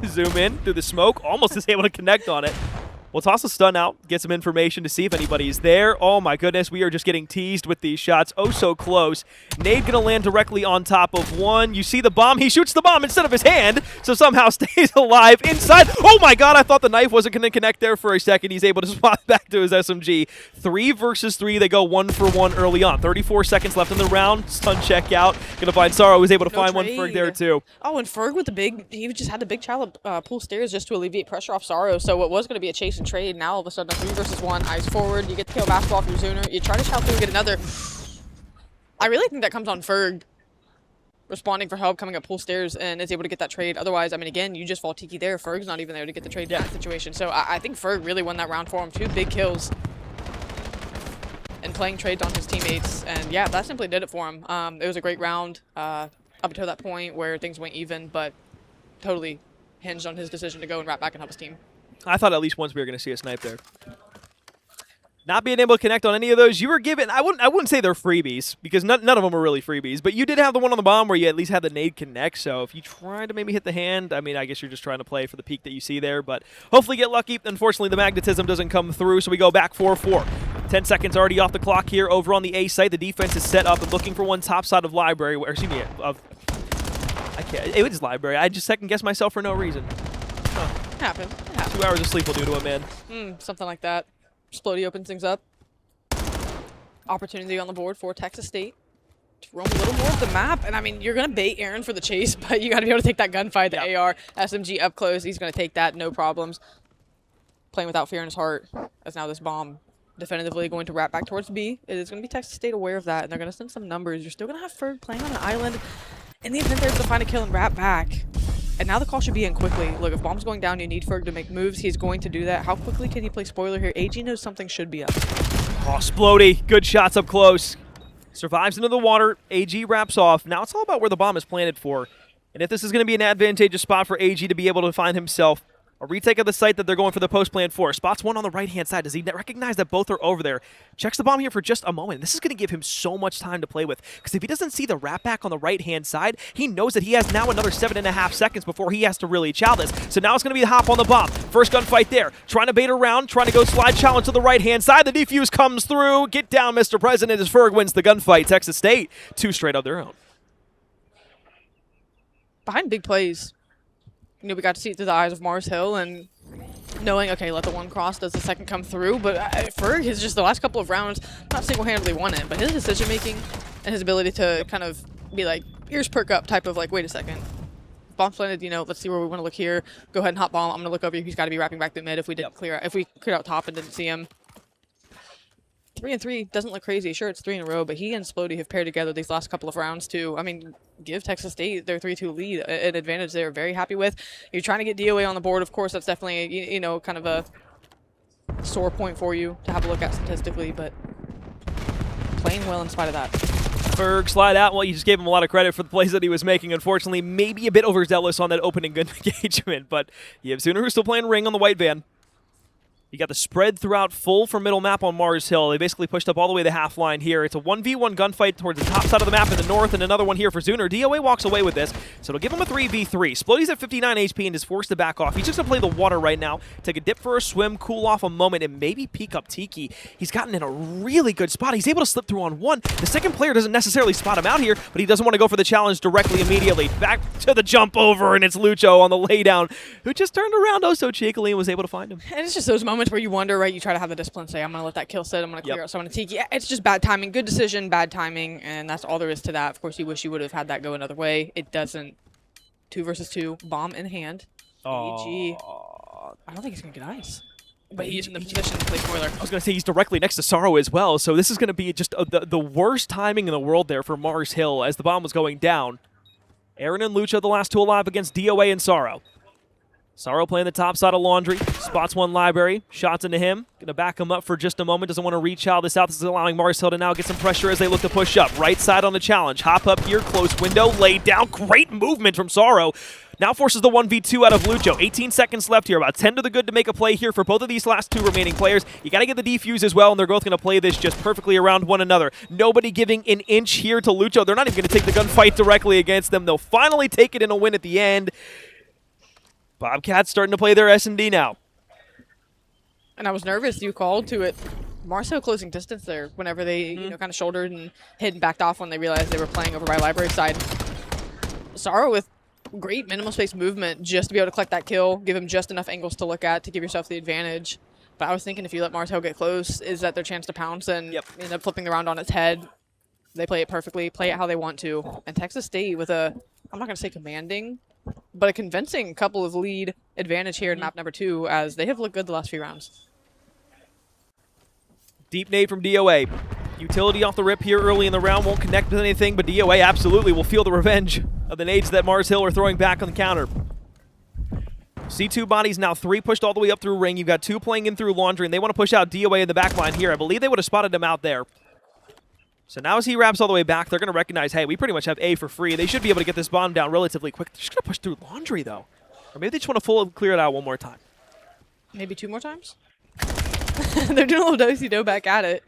zoom in through the smoke. Almost is able to connect on it. We'll toss a stun out, get some information to see if anybody's there. Oh my goodness, we are just getting teased with these shots. Oh, so close. Nade gonna land directly on top of one. You see the bomb. He shoots the bomb instead of his hand, so somehow stays alive inside. Oh my god, I thought the knife wasn't gonna connect there for a second. He's able to swap back to his SMG. 3 versus 3. They go 1 for 1 early on. 34 seconds left in the round. Stun check out. Gonna find Sorrow, who's able to find one Ferg there too. Oh, and Ferg with the big, he just had the big child pull stairs just to alleviate pressure off Sorrow. So what was gonna be a chase and trade, now all of a sudden a 3 versus 1, eyes forward, you get the kill basketball off your Zuner, you try to shout through and get another. I really think that comes on Ferg responding for help, coming up pull stairs, and is able to get that trade. Otherwise, I mean, again, you just fall tiki there. Ferg's not even there to get the trade in that situation. So I think Ferg really won that round for him. 2 big kills. And playing trades on his teammates, and yeah, that simply did it for him. It was a great round up until that point where things went even, but totally hinged on his decision to go and wrap back and help his team. I thought at least once we were going to see a snipe there. Not being able to connect on any of those, you were given, I wouldn't say they're freebies, because none of them are really freebies, but you did have the one on the bomb where you at least had the nade connect, so if you tried to maybe hit the hand, I mean, I guess you're just trying to play for the peak that you see there, but hopefully get lucky. Unfortunately, the magnetism doesn't come through, so we go back 4-4. 10 seconds already off the clock here over on the A site. The defense is set up and looking for one top side of library, or excuse me, I can't, it was library. I just second-guessed myself for no reason. Huh. Happened. It happened. 2 hours of sleep will do to a man. Something like that. Splody opens things up. Opportunity on the board for Texas State to roam a little more of the map. And I mean, you're going to bait Aaron for the chase, but you got to be able to take that gunfight. The AR, SMG up close. He's going to take that, no problems. Playing without fear in his heart, as now this bomb definitively going to wrap back towards B. It is going to be Texas State aware of that, and they're going to send some numbers. You're still going to have Ferg playing on an island. In the event they're able to find a kill and wrap back. And now the call should be in quickly. Look, if bomb's going down, you need Ferg to make moves. He's going to do that. How quickly can he play spoiler here? AG knows something should be up. Oh, Splody, good shots up close. Survives into the water. AG wraps off. Now it's all about where the bomb is planted for. And if this is going to be an advantageous spot for AG to be able to find himself a retake of the site that they're going for the post plan for. Spots one on the right-hand side. Does he recognize that both are over there? Checks the bomb here for just a moment. This is going to give him so much time to play with, because if he doesn't see the wrap back on the right-hand side, he knows that he has now another 7.5 seconds before he has to really chow this. So now it's going to be the hop on the bomb. First gunfight there. Trying to bait around, trying to go slide challenge to the right-hand side. The defuse comes through. Get down, Mr. President, as Ferg wins the gunfight. Texas State, 2 straight of their own. Behind big plays. You know, we got to see it through the eyes of Mars Hill, and knowing, okay, let the one cross, does the second come through? But Ferg has just the last couple of rounds, not single-handedly won it, but his decision-making and his ability to kind of be like, ears perk up type of like, wait a second. Bomb's planted, you know, let's see where we want to look here. Go ahead and hot bomb. I'm going to look over here. He's got to be wrapping back the mid if we didn't clear out. If we cleared out top and didn't see him. 3 and 3 doesn't look crazy. Sure, it's 3 in a row, but he and Splody have paired together these last couple of rounds to, I mean, give Texas State their 3-2 lead, an advantage they're very happy with. You're trying to get DOA on the board, of course. That's definitely, you know, kind of a sore point for you to have a look at statistically, but playing well in spite of that. Ferg slide out. Well, you just gave him a lot of credit for the plays that he was making. Unfortunately, maybe a bit overzealous on that opening gun engagement, but you have Sooner who's still playing ring on the white van. You got the spread throughout full for middle map on Mars Hill. They basically pushed up all the way to the half line here. It's a 1v1 gunfight towards the top side of the map in the north, and another one here for Zuner. DOA walks away with this, so it'll give him a 3v3. Splody's at 59 HP and is forced to back off. He's just going to play the water right now, take a dip for a swim, cool off a moment, and maybe peek up Tiki. He's gotten in a really good spot. He's able to slip through on one. The second player doesn't necessarily spot him out here, but he doesn't want to go for the challenge directly immediately. Back to the jump over, and it's Lucho on the laydown, who just turned around oh so cheekily and was able to find him. And it's just those moments where you wonder, right? You try to have the discipline, say, I'm going to let that kill sit, I'm going to clear out someone to Tiki. It's just bad timing. Good decision, bad timing, and that's all there is to that. Of course, you wish you would have had that go another way. It doesn't. 2 versus 2, bomb in hand. AG. I don't think he's going to get ice. But he's in the position to play spoiler. I was going to say he's directly next to Sorrow as well, so this is going to be just the worst timing in the world there for Mars Hill as the bomb was going down. Aaron and Lucha, the last 2 alive against DOA and Sorrow. Sorrow playing the top side of Laundry. Spots one library. Shots into him. Going to back him up for just a moment. Doesn't want to rechild this out. This is allowing Mars Hill to now get some pressure as they look to push up. Right side on the challenge. Hop up here. Close window. Laid down. Great movement from Sorrow. Now forces the 1v2 out of Lucho. 18 seconds left here. About 10 to the good to make a play here for both of these last 2 remaining players. You got to get the defuse as well, and they're both going to play this just perfectly around one another. Nobody giving an inch here to Lucho. They're not even going to take the gunfight directly against them. They'll finally take it in a win at the end. Bobcats starting to play their S&D now. And I was nervous you called to it. Marcel closing distance there whenever they you know, kind of shouldered and hid and backed off when they realized they were playing over by library side. Sorrow with great minimal space movement just to be able to collect that kill, give him just enough angles to look at to give yourself the advantage. But I was thinking if you let Marcel get close, is that their chance to pounce and end up flipping the round on its head. They play it perfectly, play it how they want to. And Texas State with a, I'm not going to say commanding, but a convincing couple of lead advantage here in map number 2 as they have looked good the last few rounds. Deep nade from DOA. Utility off the rip here early in the round. Won't connect with anything, but DOA absolutely will feel the revenge of the nades that Mars Hill are throwing back on the counter. C2 bodies now 3 pushed all the way up through ring. You've got 2 playing in through Laundry, and they want to push out DOA in the back line here. I believe they would have spotted him out there. So now as he wraps all the way back, they're going to recognize, hey, we pretty much have A for free. They should be able to get this bomb down relatively quick. They're just going to push through Laundry, though. Or maybe they just want to full clear it out one more time. Maybe 2 more times? They're doing a little do-si-do back at it.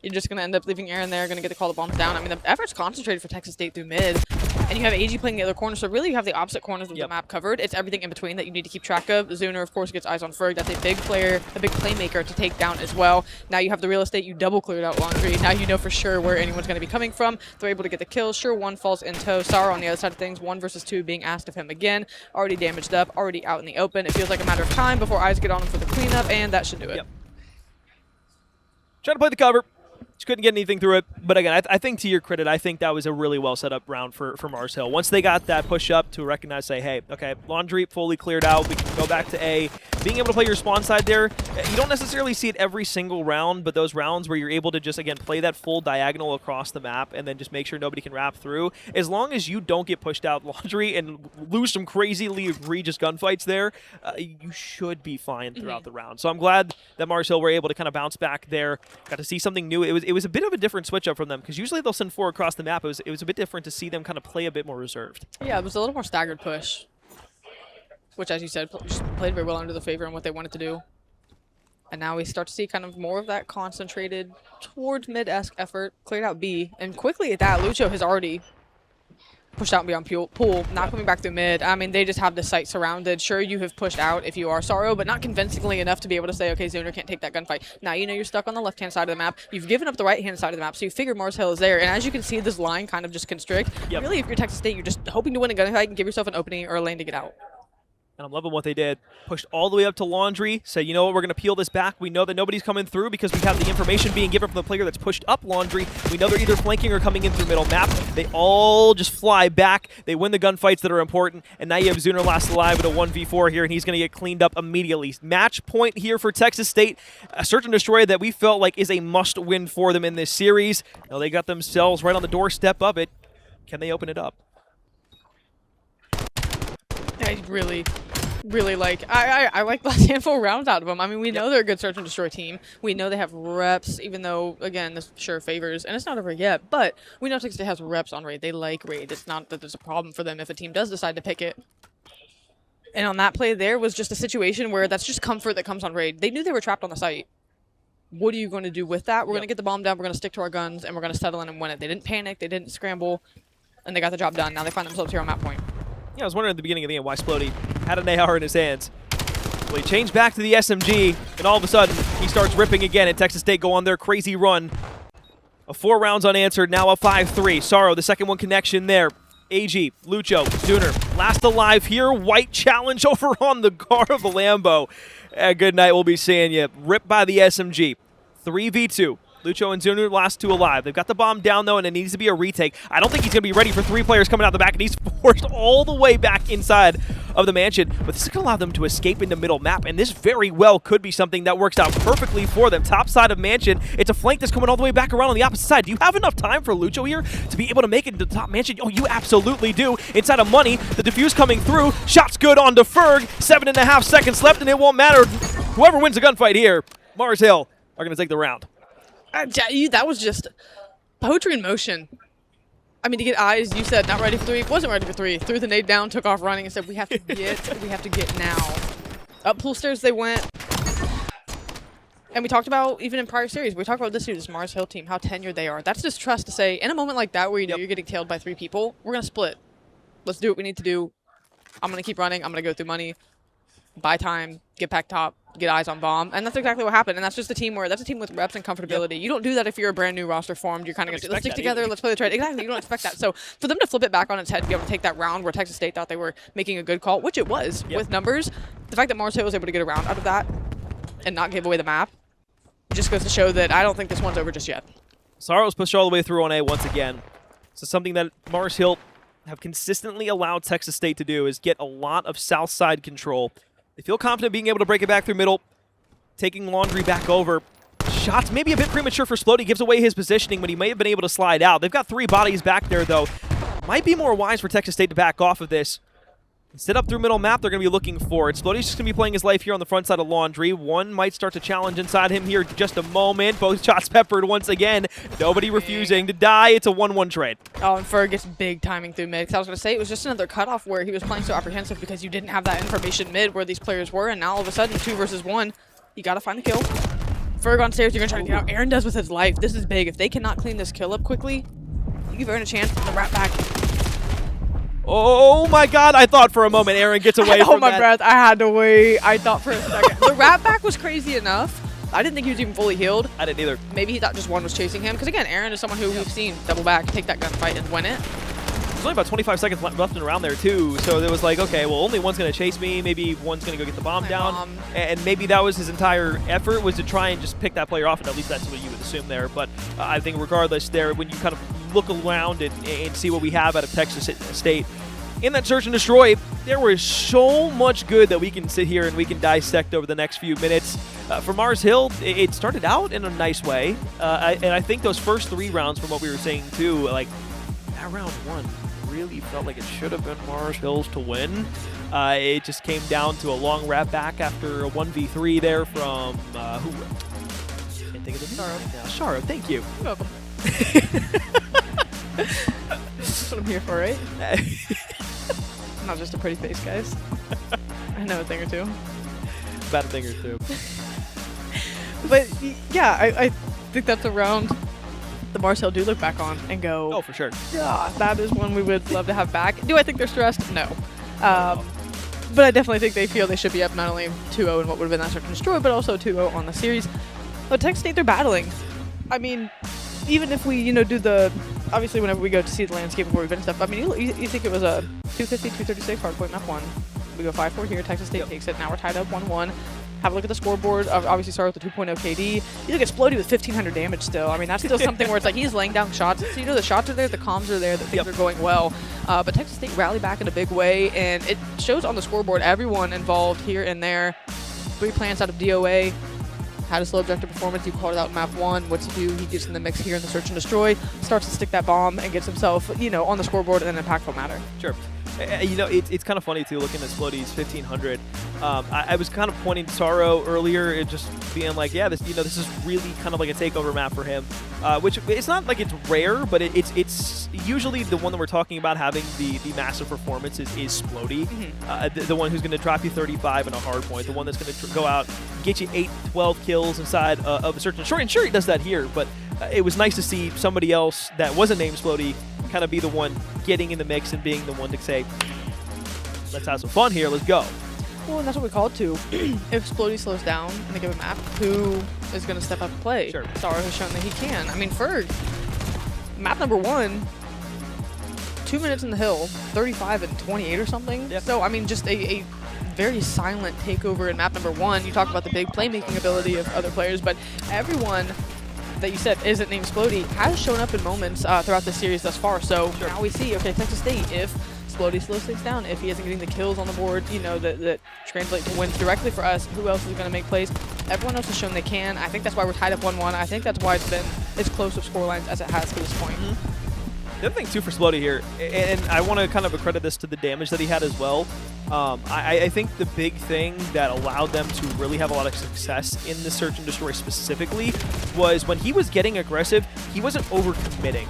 You're just going to end up leaving Aaron there, going to get to call the bombs down. I mean, the effort's concentrated for Texas State through mid. And you have AG playing the other corner, so really you have the opposite corners of the map covered. It's everything in between that you need to keep track of. Zuner, of course, gets eyes on Ferg. That's a big player, a big playmaker to take down as well. Now you have the real estate. You double cleared out Laundry. Now you know for sure where anyone's going to be coming from. They're able to get the kill. Sure, one falls in tow. Sara on the other side of things, 1 versus 2 being asked of him again. Already damaged up, already out in the open. It feels like a matter of time before eyes get on him for the cleanup, and that should do it. Trying to play the cover. Just couldn't get anything through it. But again, I think to your credit, I think that was a really well set up round for Mars Hill. Once they got that push up to recognize, say, hey, okay, Laundry fully cleared out. We can go back to A. Being able to play your spawn side there, you don't necessarily see it every single round, but those rounds where you're able to just, again, play that full diagonal across the map and then just make sure nobody can wrap through, as long as you don't get pushed out Laundry and lose some crazily egregious gunfights there, you should be fine throughout the round. So I'm glad that Mars Hill were able to kind of bounce back there, got to see something new. It was a bit of a different switch up from them because usually they'll send 4 across the map. It was a bit different to see them kind of play a bit more reserved. Yeah, it was a little more staggered push, which, as you said, just played very well under the favor and what they wanted to do. And now we start to see kind of more of that concentrated towards mid-esque effort. Cleared out B, and quickly at that, Lucho has already pushed out beyond pool, not coming back through mid. I mean, they just have the site surrounded. Sure, you have pushed out if you are Sorrow, but not convincingly enough to be able to say, okay, Zuner can't take that gunfight. Now you know you're stuck on the left-hand side of the map. You've given up the right-hand side of the map, so you figure Mars Hill is there. And as you can see, this line kind of just constrict. Really, if you're Texas State, you're just hoping to win a gunfight and give yourself an opening or a lane to get out. And I'm loving what they did. Pushed all the way up to Laundry. Say, you know what, we're going to peel this back. We know that nobody's coming through because we have the information being given from the player that's pushed up Laundry. We know they're either flanking or coming in through middle map. They all just fly back. They win the gunfights that are important. And now you have Zuner last alive with a 1v4 here, and he's going to get cleaned up immediately. Match point here for Texas State. A search and destroy that we felt like is a must-win for them in this series. Now they got themselves right on the doorstep of it. Can they open it up? I really like I like the last handful of rounds out of them. I mean, we know they're a good search and destroy team. We know they have reps, even though, again, this sure favors, and it's not over yet, but we know Texas State has reps on raid. They like raid. It's not that there's a problem for them if a team does decide to pick it. And on that play there was just a situation where that's just comfort that comes on raid. They knew they were trapped on the site. What are you going to do with that? We're going to get the bomb down, we're going to stick to our guns, and we're going to settle in and win it. They didn't panic, they didn't scramble, and they got the job done. Now they find themselves here on map point. Yeah, I was wondering at the beginning of the game why Splody had an AR in his hands. Well, he changed back to the SMG, and all of a sudden, he starts ripping again, and Texas State go on their crazy run. 4 rounds unanswered, now a 5-3. Sorrow, the second one connection there. AG, Lucho, Zuner, last alive here. White challenge over on the car of the Lambo. Good night, we'll be seeing you. Ripped by the SMG. 3v2. Lucho and Zuner, last 2 alive. They've got the bomb down, though, and it needs to be a retake. I don't think he's going to be ready for 3 players coming out the back, and he's forced all the way back inside of the mansion. But this is going to allow them to escape into middle map, and this very well could be something that works out perfectly for them. Top side of mansion, it's a flank that's coming all the way back around on the opposite side. Do you have enough time for Lucho here to be able to make it to the top mansion? Oh, you absolutely do. Inside of money, the defuse coming through. Shot's good on to Ferg. 7.5 seconds left, and it won't matter. Whoever wins the gunfight here, Mars Hill are going to take the round. That was just poetry in motion. I mean, to get eyes, you said not ready for 3, wasn't ready for 3. Threw the nade down, took off running, and said, we have to get now. Up pool stairs they went. And we talked about, even in prior series, we talked about this Mars Hill team, how tenured they are. That's just trust to say, in a moment like that where you know you're getting tailed by 3 people, we're going to split. Let's do what we need to do. I'm going to keep running. I'm going to go through money, buy time, get back top, get eyes on bomb, and that's exactly what happened. And that's just a team with reps and comfortability. You don't do that if you're a brand new roster formed. You're kind of going to let's stick together, let's play the trade. Exactly, you don't expect that. So for them to flip it back on its head to be able to take that round where Texas State thought they were making a good call, which it was with numbers, the fact that Mars Hill was able to get a round out of that and not give away the map just goes to show that I don't think this one's over just yet. Sorrow's pushed all the way through on A once again. So something that Mars Hill have consistently allowed Texas State to do is get a lot of south side control. They feel confident being able to break it back through middle, taking Laundry back over. Shots maybe a bit premature for Splody. Gives away his positioning, but he may have been able to slide out. They've got 3 bodies back there, though. Might be more wise for Texas State to back off of this. Sit up through middle map, they're going to be looking for it. Sploddy's just going to be playing his life here on the front side of Laundry. One might start to challenge inside him here in just a moment. Both shots peppered once again. Nobody refusing to die. It's a 1-1 trade. Oh, and Ferg gets big timing through mid. 'Cause I was going to say, it was just another cutoff where he was playing so apprehensive because you didn't have that information mid where these players were, and now all of a sudden, 2 versus 1, you got to find the kill. Ferg on stairs, you're going to try to get out. Aaron does with his life. This is big. If they cannot clean this kill up quickly, you give Aaron a chance. The rat back. Oh my god, I thought for a moment Aaron gets away I from hold my that. breath. I had to wait. I thought for a second. The rat back was crazy enough. I didn't think he was even fully healed. I didn't either. Maybe he thought just one was chasing him. Because again, Aaron is someone who we've seen double back, take that gunfight, and win it. There's only about 25 seconds left in around there too, so it was like, okay, well, only one's going to chase me, maybe one's going to go get the bomb My down, bomb. and maybe that was his entire effort, was to try and just pick that player off, and at least that's what you would assume there. But I think regardless there, when you kind of look around and see what we have out of Texas State, in that search and destroy, there was so much good that we can sit here and we can dissect over the next few minutes. For Mars Hill, it started out in a nice way, and I think those first 3 rounds, from what we were saying too, like that round 1 really felt like it should have been Mars Hill's to win. It just came down to a long wrap back after a 1v3 there from who? Can't think of the name. Sharo. Yeah, Sharo, thank you. You're welcome. That's what I'm here for, right? I'm not just a pretty face, guys. I know a thing or two. About a thing or two. But yeah, I think that's a round the Mars Hill do look back on and go, Oh, for sure. yeah, that is one we would love to have back. Do I think they're stressed? No. But I definitely think they feel they should be up not only 2-0 in what would have been that search and destroy, but also 2-0 on the series. But Texas State, they're battling. I mean, even if we, do the, obviously whenever we go to see the landscape before we've been stuff, I mean, you think it was a 250, 236 hardpoint map 1. We go 5-4 here, Texas State takes it. Now we're tied up 1-1. Have a look at the scoreboard. Obviously start with the 2.0 KD. You look at Splody with 1,500 damage still. I mean, that's still something where it's like he's laying down shots. So the shots are there, the comms are there, that things are going well. But Texas State rally back in a big way, and it shows on the scoreboard everyone involved here and there. 3 plants out of DOA. Had a slow objective performance. You called it out in map 1. What's he do? He gets in the mix here in the search and destroy, starts to stick that bomb, and gets himself, on the scoreboard in an impactful manner. Sure. It's kind of funny too, looking at Sploddy's 1,500. I was kind of pointing to Sorrow earlier, and just being like, yeah, this is really kind of like a takeover map for him. Which it's not like it's rare, but it's usually the one that we're talking about having the massive performance is Splody. The one who's going to drop you 35 in a hard point, the one that's going to go out, get you 8-12 kills inside of a search and destroy. And sure, he does that here, but it was nice to see somebody else that wasn't named Splody kind of be the one getting in the mix and being the one to say, let's have some fun here, let's go. Well, and that's what we called to. If Splody slows down in a given map, who is going to step up and play? Sure. Sorrow has shown that he can. I mean, Ferg, map number 1, 2 minutes in the hill, 35 and 28 or something. Yep. So, I mean, just a very silent takeover in map number 1. You talk about the big playmaking ability of other players, but everyone that you said isn't named Splody has shown up in moments throughout the series thus far. So now we see, okay, Texas State, if Splody slows things down, if he isn't getting the kills on the board, that translate to wins directly for us, who else is going to make plays? Everyone else has shown they can. I think that's why we're tied up 1-1. I think that's why it's been as close of scorelines as it has to this point. The other thing too for Splody here, and I want to kind of accredit this to the damage that he had as well. I think the big thing that allowed them to really have a lot of success in the search and destroy specifically was when he was getting aggressive, he wasn't overcommitting.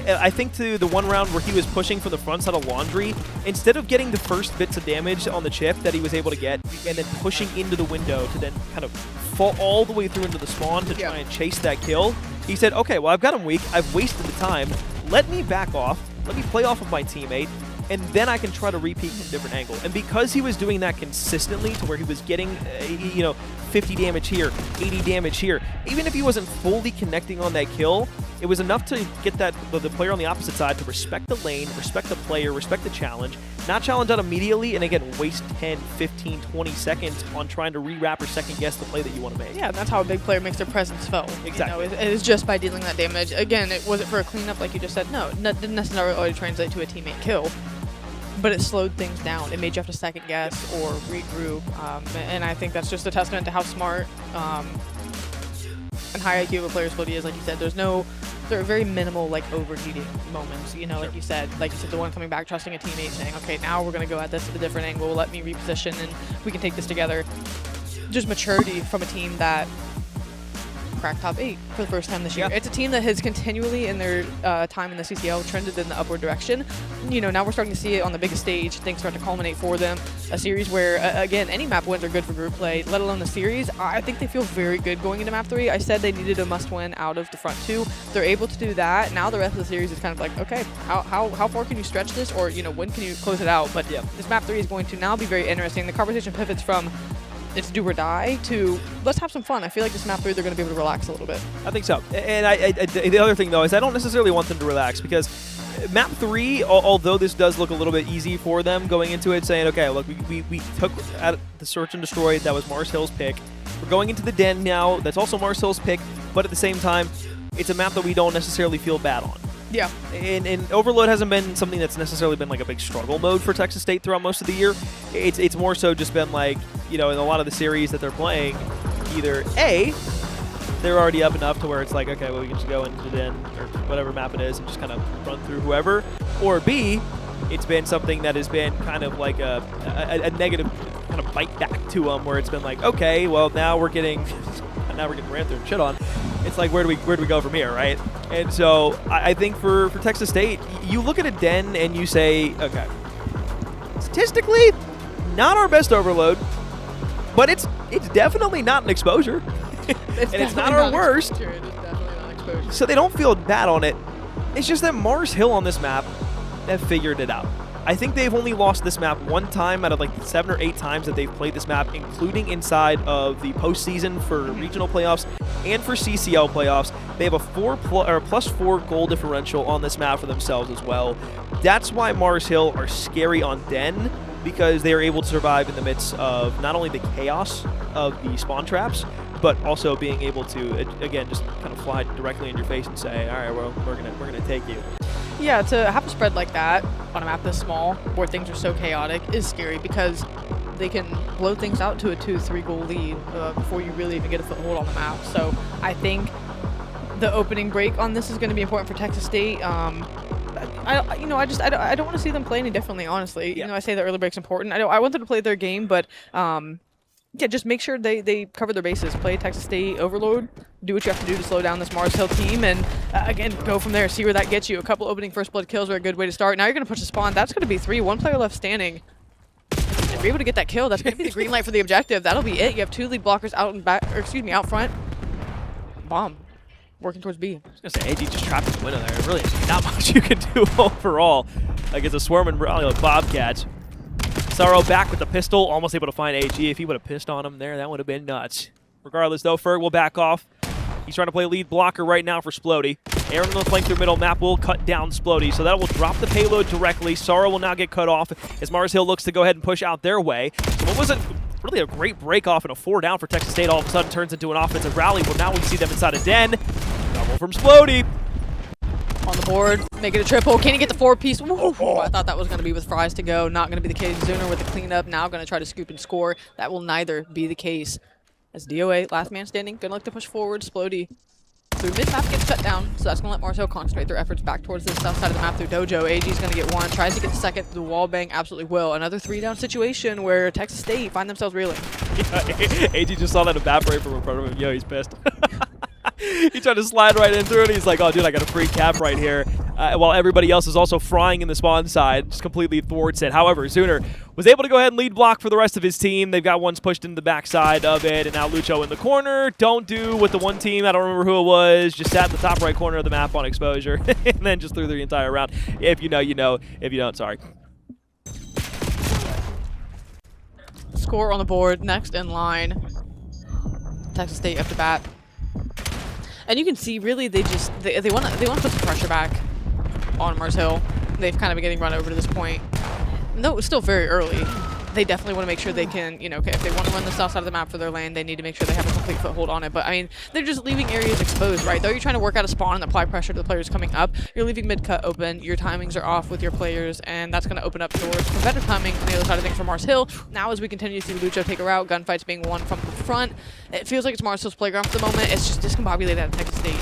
I think to the one round where he was pushing from the front side of Laundry, instead of getting the first bits of damage on the chip that he was able to get, and then pushing into the window to then kind of fall all the way through into the spawn to try and chase that kill, he said, okay, well, I've got him weak, I've wasted the time, let me back off, let me play off of my teammate, and then I can try to repeat from a different angle. And because he was doing that consistently to where he was getting, 50 damage here, 80 damage here, even if he wasn't fully connecting on that kill, it was enough to get that the player on the opposite side to respect the lane, respect the player, respect the challenge, not challenge out immediately, and again, waste 10, 15, 20 seconds on trying to re-wrap or second-guess the play that you want to make. Yeah, and that's how a big player makes their presence felt. Exactly. It is just by dealing that damage. Again, was it for a cleanup, like you just said? No, it didn't necessarily translate to a teammate kill. But it slowed things down. It made you have to second guess or regroup. And I think that's just a testament to how smart and high IQ of a player Splody is. Like you said, there's no there are very minimal like overheating moments. You know, like you said, the one coming back, trusting a teammate, saying, okay, now we're gonna go at this at a different angle. Let me reposition, and we can take this together. Just maturity from a team that cracked top 8 for the first time this year. Yeah. It's a team that has continually in their time in the CCL trended in the upward direction. You know, now we're starting to see it on the biggest stage. Things start to culminate for them. A series where, again, any map wins are good for group play, let alone the series. I think they feel very good going into map 3. I said they needed a must-win out of the front 2. They're able to do that. Now the rest of the series is kind of like, okay, how far can you stretch this, or, you know, when can you close it out? But this map 3 is going to now be very interesting. The conversation pivots from it's do or die to let's have some fun. I feel like this map 3 they're going to be able to relax a little bit. I think so. And the other thing, though, is I don't necessarily want them to relax, because map 3, although this does look a little bit easy for them going into it, saying, okay, look, we took out the search and destroy. That was Mars Hill's pick. We're going into the den now. That's also Mars Hill's pick. But at the same time, it's a map that we don't necessarily feel bad on. Yeah. And Overload hasn't been something that's necessarily been like a big struggle mode for Texas State throughout most of the year. It's more so just been like, you know, in a lot of the series that they're playing, either A, they're already up enough to where it's like, okay, well, we can just go into the den or whatever map it is and just kind of run through whoever. Or B, it's been something that has been kind of like a negative kind of bite back to them, where it's been like, okay, well, now we're getting ran through and shit on. It's like, where do we go from here, right? And so I think for Texas State, you look at a den and you say, okay, statistically, not our best Overload, but it's definitely not an exposure. And it's not our worst. It is definitely not exposure. So they don't feel bad on it. It's just that Mars Hill on this map have figured it out. I think they've only lost this map one time out of like 7 or 8 times that they've played this map, including inside of the postseason for regional playoffs and for CCL playoffs. They have a +4 goal differential on this map for themselves as well. That's why Mars Hill are scary on Den, because they are able to survive in the midst of not only the chaos of the spawn traps, but also being able to, again, just kind of fly directly in your face and say, all right, well, we're gonna take you. Yeah, to have a spread like that on a map this small, where things are so chaotic, is scary, because they can blow things out to a 2-3 goal lead before you really even get a foothold on the map. So I think the opening break on this is going to be important for Texas State. I don't want to see them play any differently, honestly. Yeah. You know, I say the early break's important. I want them to play their game, but yeah, just make sure they cover their bases. Play Texas State Overload. Do what you have to do to slow down this Mars Hill team, and again, go from there. See where that gets you. A couple opening first blood kills are a good way to start. Now you're going to push the spawn. That's going to be 3. 1 player left standing. If you're able to get that kill, that's going to be the green light for the objective. That'll be it. You have 2 lead blockers out and back, or excuse me, out front. Bomb. Working towards B. I was going to say, AG just trapped his window there. Really, not much you can do overall against a swarming Bobcats. Sorrow back with the pistol, almost able to find AG. If he would have pissed on him there, that would have been nuts. Regardless, though, Ferg will back off. He's trying to play lead blocker right now for Splody. Aaron on the flank through middle. Map will cut down Splody, so that will drop the payload directly. Sorrow will now get cut off as Mars Hill looks to go ahead and push out their way. So what wasn't really a great break off and a 4 down for Texas State all of a sudden turns into an offensive rally. Well, now we see them inside a den. Double from Splody. On the board, make it a triple. Can he get the 4-piece? I thought that was going to be with Fries to go. Not going to be the case. Zuner with the cleanup. Now going to try to scoop and score. That will neither be the case. As DOA, last man standing, going to look to push forward. Splody through mid-map gets cut down, so that's going to let Mars Hill concentrate their efforts back towards the south side of the map through Dojo. AG's going to get 1, tries to get the second. The wall bang absolutely will. Another 3-down situation where Texas State find themselves reeling. Yeah, AG just saw that evaporate from in front of him. Yo, he's pissed. He tried to slide right in through it. He's like, oh, dude, I got a free cap right here. While everybody else is also frying in the spawn side, just completely thwarts it. However, Zuner was able to go ahead and lead block for the rest of his team. They've got ones pushed into the backside of it, and now Lucho in the corner. Don't do with the one team, I don't remember who it was, just sat in the top right corner of the map on exposure, and then just threw the entire round. If you know, you know. If you don't, sorry. Score on the board, next in line. Texas State up to bat. And you can see, really, they want to put some pressure back on Mars Hill. They've kind of been getting run over to this point. No, it's still very early. They definitely want to make sure they can, you know, if they want to run the south side of the map for their lane, they need to make sure they have a complete foothold on it. But, I mean, they're just leaving areas exposed, right? Though you're trying to work out a spawn and apply pressure to the players coming up, you're leaving mid-cut open, your timings are off with your players, and that's going to open up doors for better timing on the other side of things for Mars Hill. Now, as we continue to see Lucho take a route, gunfights being won from the front, it feels like it's Mars Hill's playground for the moment. It's just discombobulated out of Texas State.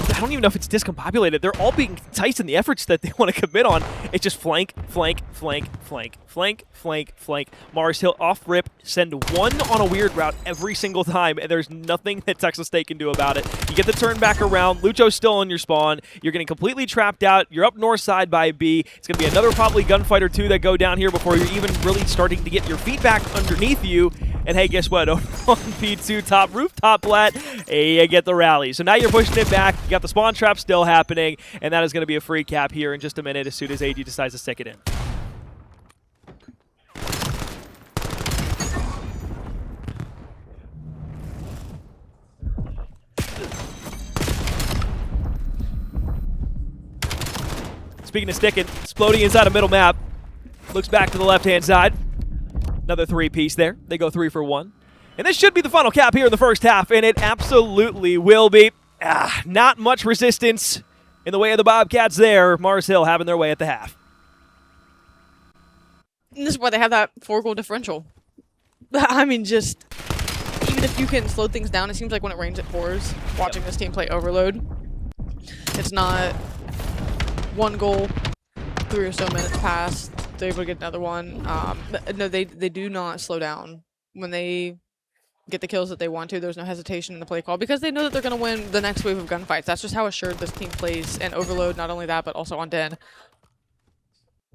I don't even know if it's discombobulated. They're all being enticed in the efforts that they want to commit on. It's just flank, flank, flank, flank, flank, flank, flank. Mars Hill off rip, send one on a weird route every single time, and there's nothing that Texas State can do about it. You get the turn back around. Lucho's still on your spawn. You're getting completely trapped out. You're up north side by B. It's going to be another probably gunfight or two that go down here before you're even really starting to get your feet back underneath you. And hey, guess what? Over on P2 top rooftop plat, hey, you get the rally. So now you're pushing it back. You got the spawn trap still happening, and that is going to be a free cap here in just a minute as soon as AG decides to stick it in. Speaking of sticking, Splody inside a middle map. Looks back to the left-hand side. Another three-piece there. They go 3 for 1. And this should be the final cap here in the first half, and it absolutely will be. Not much resistance in the way of the Bobcats there. Mars Hill having their way at the half. And this is why they have that 4-goal differential. I mean, just even if you can slow things down, it seems like when it rains, it pours. Watching this team play Overload, it's not 1 goal, 3 or so minutes past, they're able to get another one. No, they do not slow down. When they get the kills that they want to, there's no hesitation in the play call because they know that they're going to win the next wave of gunfights. That's just how assured this team plays. And Overload, not only that, but also on Den.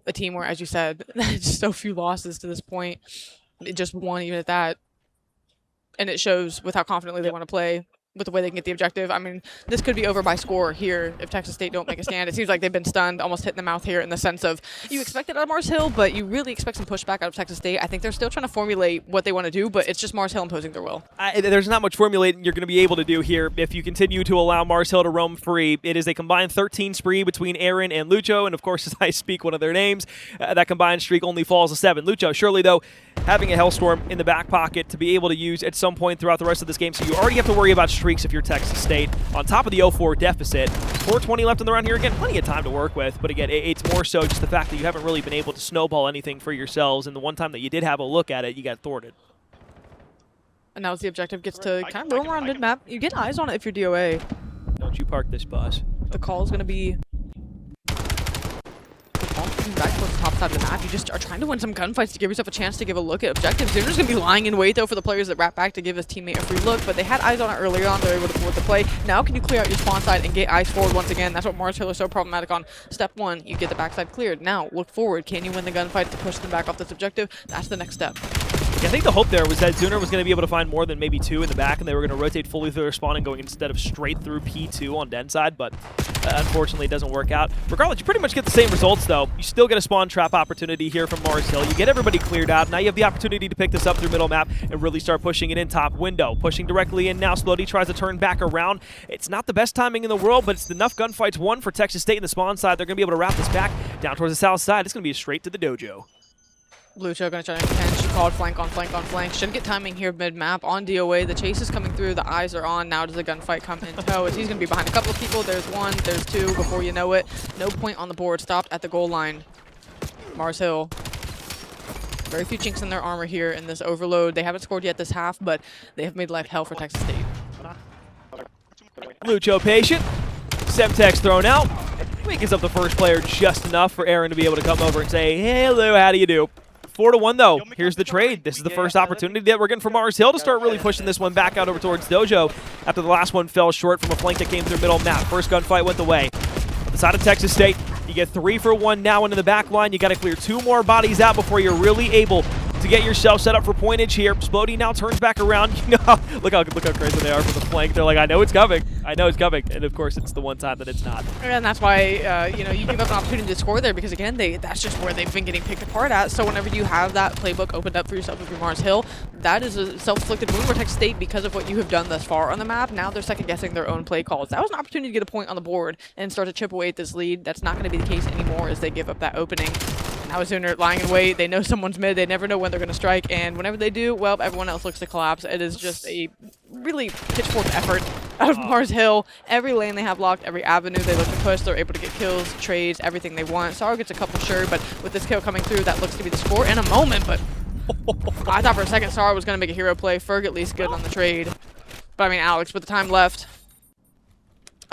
A team where, as you said, just so few losses to this point. It just won even at that. And it shows with how confidently they want to play, with the way they can get the objective. I mean, this could be over by score here if Texas State don't make a stand. It seems like they've been stunned, almost hit in the mouth here in the sense of you expect it out of Mars Hill, but you really expect some pushback out of Texas State. I think they're still trying to formulate what they want to do, but it's just Mars Hill imposing their will. There's not much formulating you're going to be able to do here if you continue to allow Mars Hill to roam free. It is a combined 13 spree between Aaron and Lucho, and of course, as I speak one of their names, that combined streak only falls to 7. Lucho, surely though, having a Hellstorm in the back pocket to be able to use at some point throughout the rest of this game, so you already have to worry about streaks if you're Texas State. On top of the 0-4 deficit, 4:20 left in the round here. Again, plenty of time to work with, but again, it's more so just the fact that you haven't really been able to snowball anything for yourselves, and the one time that you did have a look at it, you got thwarted. And now the objective gets to kind of roam around mid-map. You get eyes on it if you're DOA. Don't you park this bus. The call is going to be back towards the top side of the map. You just are trying to win some gunfights to give yourself a chance to give a look at objectives. They're just going to be lying in wait, though, for the players that wrap back to give his teammate a free look, but they had eyes on it earlier on. They're able to forward the play. Now can you clear out your spawn side and get eyes forward once again? That's what Mars Hill is so problematic on. Step 1, you get the backside cleared. Now, look forward. Can you win the gunfight to push them back off this objective? That's the next step. Yeah, I think the hope there was that Zuner was going to be able to find more than maybe 2 in the back, and they were going to rotate fully through their spawn and going instead of straight through P2 on Den side, but unfortunately it doesn't work out. Regardless, you pretty much get the same results, though. You still get a spawn trap opportunity here from Mars Hill. You get everybody cleared out. Now you have the opportunity to pick this up through middle map and really start pushing it in top window. Pushing directly in now. Splody tries to turn back around. It's not the best timing in the world, but it's enough gunfights won for Texas State in the spawn side. They're going to be able to wrap this back down towards the south side. It's going to be straight to the dojo. Lucho gonna try to pinch. She called flank on flank on flank. Shouldn't get timing here mid-map on DOA. The chase is coming through. The eyes are on. Now does the gunfight come in tow as he's gonna be behind a couple of people. There's 1, there's 2. Before you know it, no point on the board. Stopped at the goal line. Mars Hill. Very few chinks in their armor here in this overload. They haven't scored yet this half, but they have made life hell for Texas State. Lucho patient. Semtex thrown out. Wakens up the first player just enough for Aaron to be able to come over and say, hey, hello, how do you do? 4-1 though. Here's the trade. This is the first opportunity that we're getting for Mars Hill to start really pushing this one back out over towards Dojo after the last one fell short from a flank that came through middle map. First gunfight went the way. The side of Texas State, you get 3 for 1 now into the back line. You got to clear 2 more bodies out before you're really able to get yourself set up for pointage here. Splody now turns back around. You know, look how crazy they are for the flank. They're like, I know it's coming. I know it's coming. And of course, it's the one time that it's not. And that's why you know, you give up an opportunity to score there because again, that's just where they've been getting picked apart at. So whenever you have that playbook opened up for yourself with your Mars Hill, that is a self-inflicted wound for Texas State because of what you have done thus far on the map. Now they're second guessing their own play calls. That was an opportunity to get a point on the board and start to chip away at this lead. That's not going to be the case anymore as they give up that opening. Now Zuner lying in wait. They know someone's mid. They never know when they're going to strike. And whenever they do, well, everyone else looks to collapse. It is just a really pitchfork effort out of Mars Hill. Every lane they have locked, every avenue they look to push, they're able to get kills, trades, everything they want. Sorrow gets a couple, sure, but with this kill coming through, that looks to be the score in a moment. But I thought for a second Sorrow was going to make a hero play. Ferg at least good on the trade. But I mean, Alex, with the time left,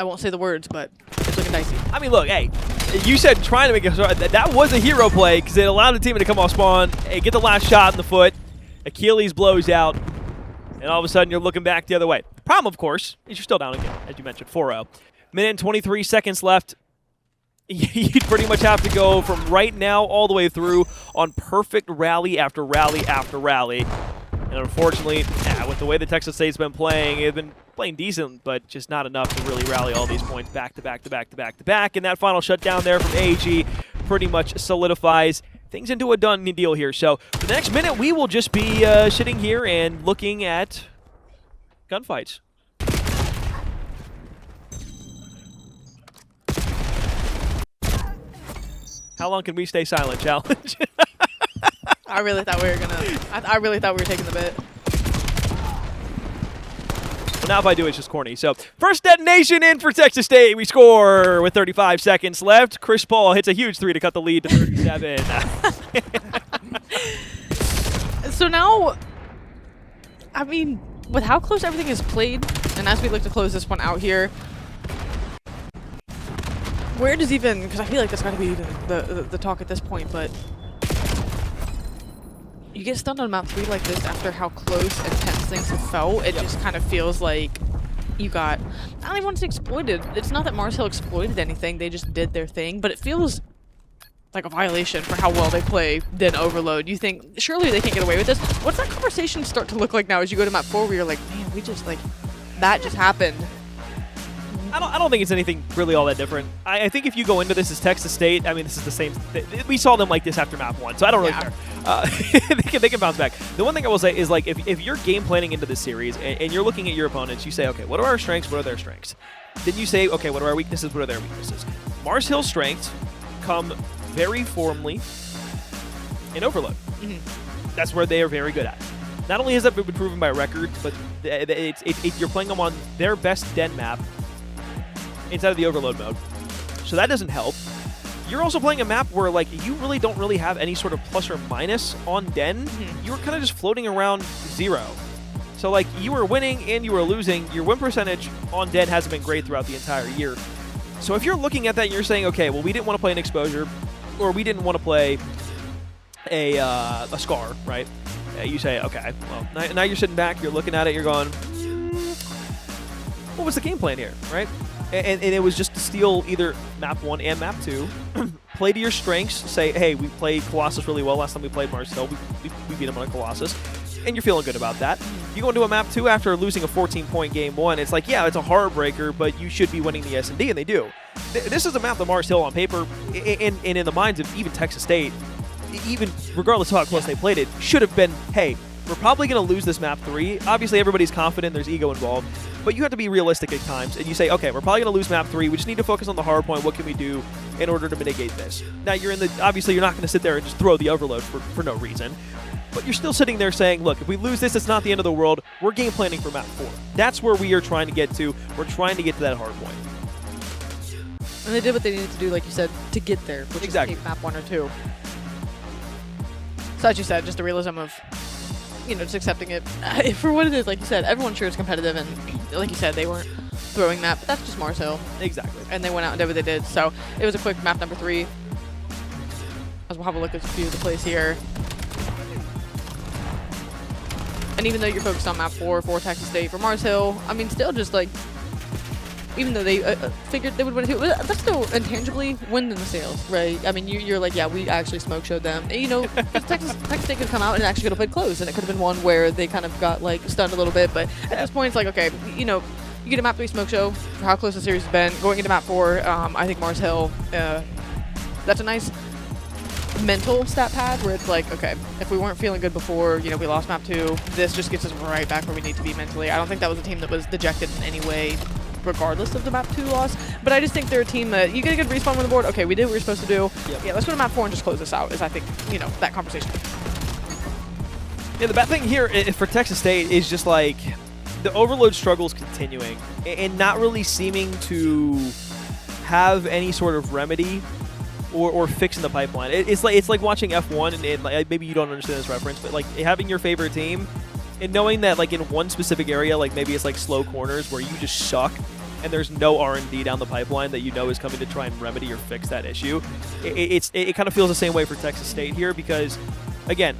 I won't say the words, but it's looking dicey. I mean, look, hey, you said trying to make a shot. That was a hero play because it allowed the team to come off spawn, hey, get the last shot in the foot. Achilles blows out, and all of a sudden you're looking back the other way. The problem, of course, is you're still down again, as you mentioned, 4-0. Minute and 23 seconds left. You'd pretty much have to go from right now all the way through on perfect rally after rally after rally. And unfortunately, with the way the Texas State's been playing, they've been playing decent, but just not enough to really rally all these points back to back to back to back to back. And that final shutdown there from AG pretty much solidifies things into a done deal here. So for the next minute, we will just be sitting here and looking at gunfights. How long can we stay silent? Challenge. I really thought we were gonna. I really thought we were taking the bit. Well, now if I do, it's just corny. So first detonation in for Texas State. We score with 35 seconds left. Chris Paul hits a huge 3 to cut the lead to 37. So now, I mean, with how close everything is played, and as we look to close this one out here, where does even, because I feel like that's got to be the talk at this point, but you get stunned on map 3 like this after how close and tense things have felt. It just kind of feels like you got, I don't even want to say exploited. It's not that Mars Hill exploited anything, they just did their thing, but it feels like a violation for how well they play then Overload. You think, surely they can't get away with this. What's that conversation start to look like now as you go to map 4 where you're like, man, we just like, that just happened. I don't think it's anything really all that different. I think if you go into this as Texas State, I mean, this is the same. We saw them like this after map 1, so I don't really care. They can bounce back. The one thing I will say is, like, if you're game planning into this series and you're looking at your opponents, you say, okay, what are our strengths? What are their strengths? Then you say, okay, what are our weaknesses? What are their weaknesses? Mars Hill's strengths come very firmly in Overload. Mm-hmm. That's where they are very good at. Not only has that been proven by record, but you're playing them on their best den map inside of the Overload mode. So that doesn't help. You're also playing a map where, like, you really don't really have any sort of plus or minus on Den. Mm-hmm. You were kind of just floating around 0. So, like, you were winning and you were losing. Your win percentage on Den hasn't been great throughout the entire year. So if you're looking at that and you're saying, okay, well, we didn't want to play an Exposure, or we didn't want to play a Scar, right? You say, okay, well, now you're sitting back, you're looking at it, you're going, what was the game plan here, right? And it was just to steal either map 1 and map 2, play to your strengths, say, hey, we played Colossus really well last time we played Mars Hill, we beat them on a Colossus, and you're feeling good about that. You go into a map 2 after losing a 14-point game 1, it's like, yeah, it's a heartbreaker, but you should be winning the S&D, and they do. This is a map that Mars Hill on paper, and in the minds of even Texas State, even regardless of how close they played it, should have been, hey, we're probably going to lose this map 3. Obviously, everybody's confident, there's ego involved, but you have to be realistic at times, and you say, okay, we're probably going to lose map 3. We just need to focus on the hard point. What can we do in order to mitigate this? Now, obviously, you're not going to sit there and just throw the Overload for no reason, but you're still sitting there saying, look, if we lose this, it's not the end of the world. We're game planning for map 4. That's where we are trying to get to. We're trying to get to that hard point. And they did what they needed to do, like you said, to get there, which Exactly. is take map 1 or 2. So as you said, just the realism of, you know, just accepting it for what it is. Like you said, everyone's sure it's competitive, and like you said, they weren't throwing that, but that's just Mars Hill. Exactly. And they went out and did what they did. So it was a quick map number 3. As we'll have a look at a few of the plays here. And even though you're focused on map 4 for Texas State, for Mars Hill, I mean, still just like, even though they figured they would win it too, that's still intangibly winning the sales, right? I mean, you're like, yeah, we actually smoke showed them. And, you know, Texas State could come out and actually could have played close, and it could have been one where they kind of got like stunned a little bit. But at this point, it's like, okay, you know, you get a map 3 smoke show for how close the series has been. Going into map 4, I think Mars Hill, that's a nice mental stat pad where it's like, okay, if we weren't feeling good before, you know, we lost map 2, this just gets us right back where we need to be mentally. I don't think that was a team that was dejected in any way regardless of the map 2 loss, but I just think they're a team that you get a good respawn on the board. Okay, we did what we were supposed to do. Yep. Yeah, let's go to map 4 and just close this out, is I think, you know, that conversation. Yeah, the bad thing here for Texas State is just like the Overload struggles continuing and not really seeming to have any sort of remedy or fix in the pipeline. It's like watching F1 and like, maybe you don't understand this reference, but like having your favorite team and knowing that like in one specific area, like maybe it's like slow corners where you just suck, and there's no R&D down the pipeline that you know is coming to try and remedy or fix that issue, it kind of feels the same way for Texas State here because, again,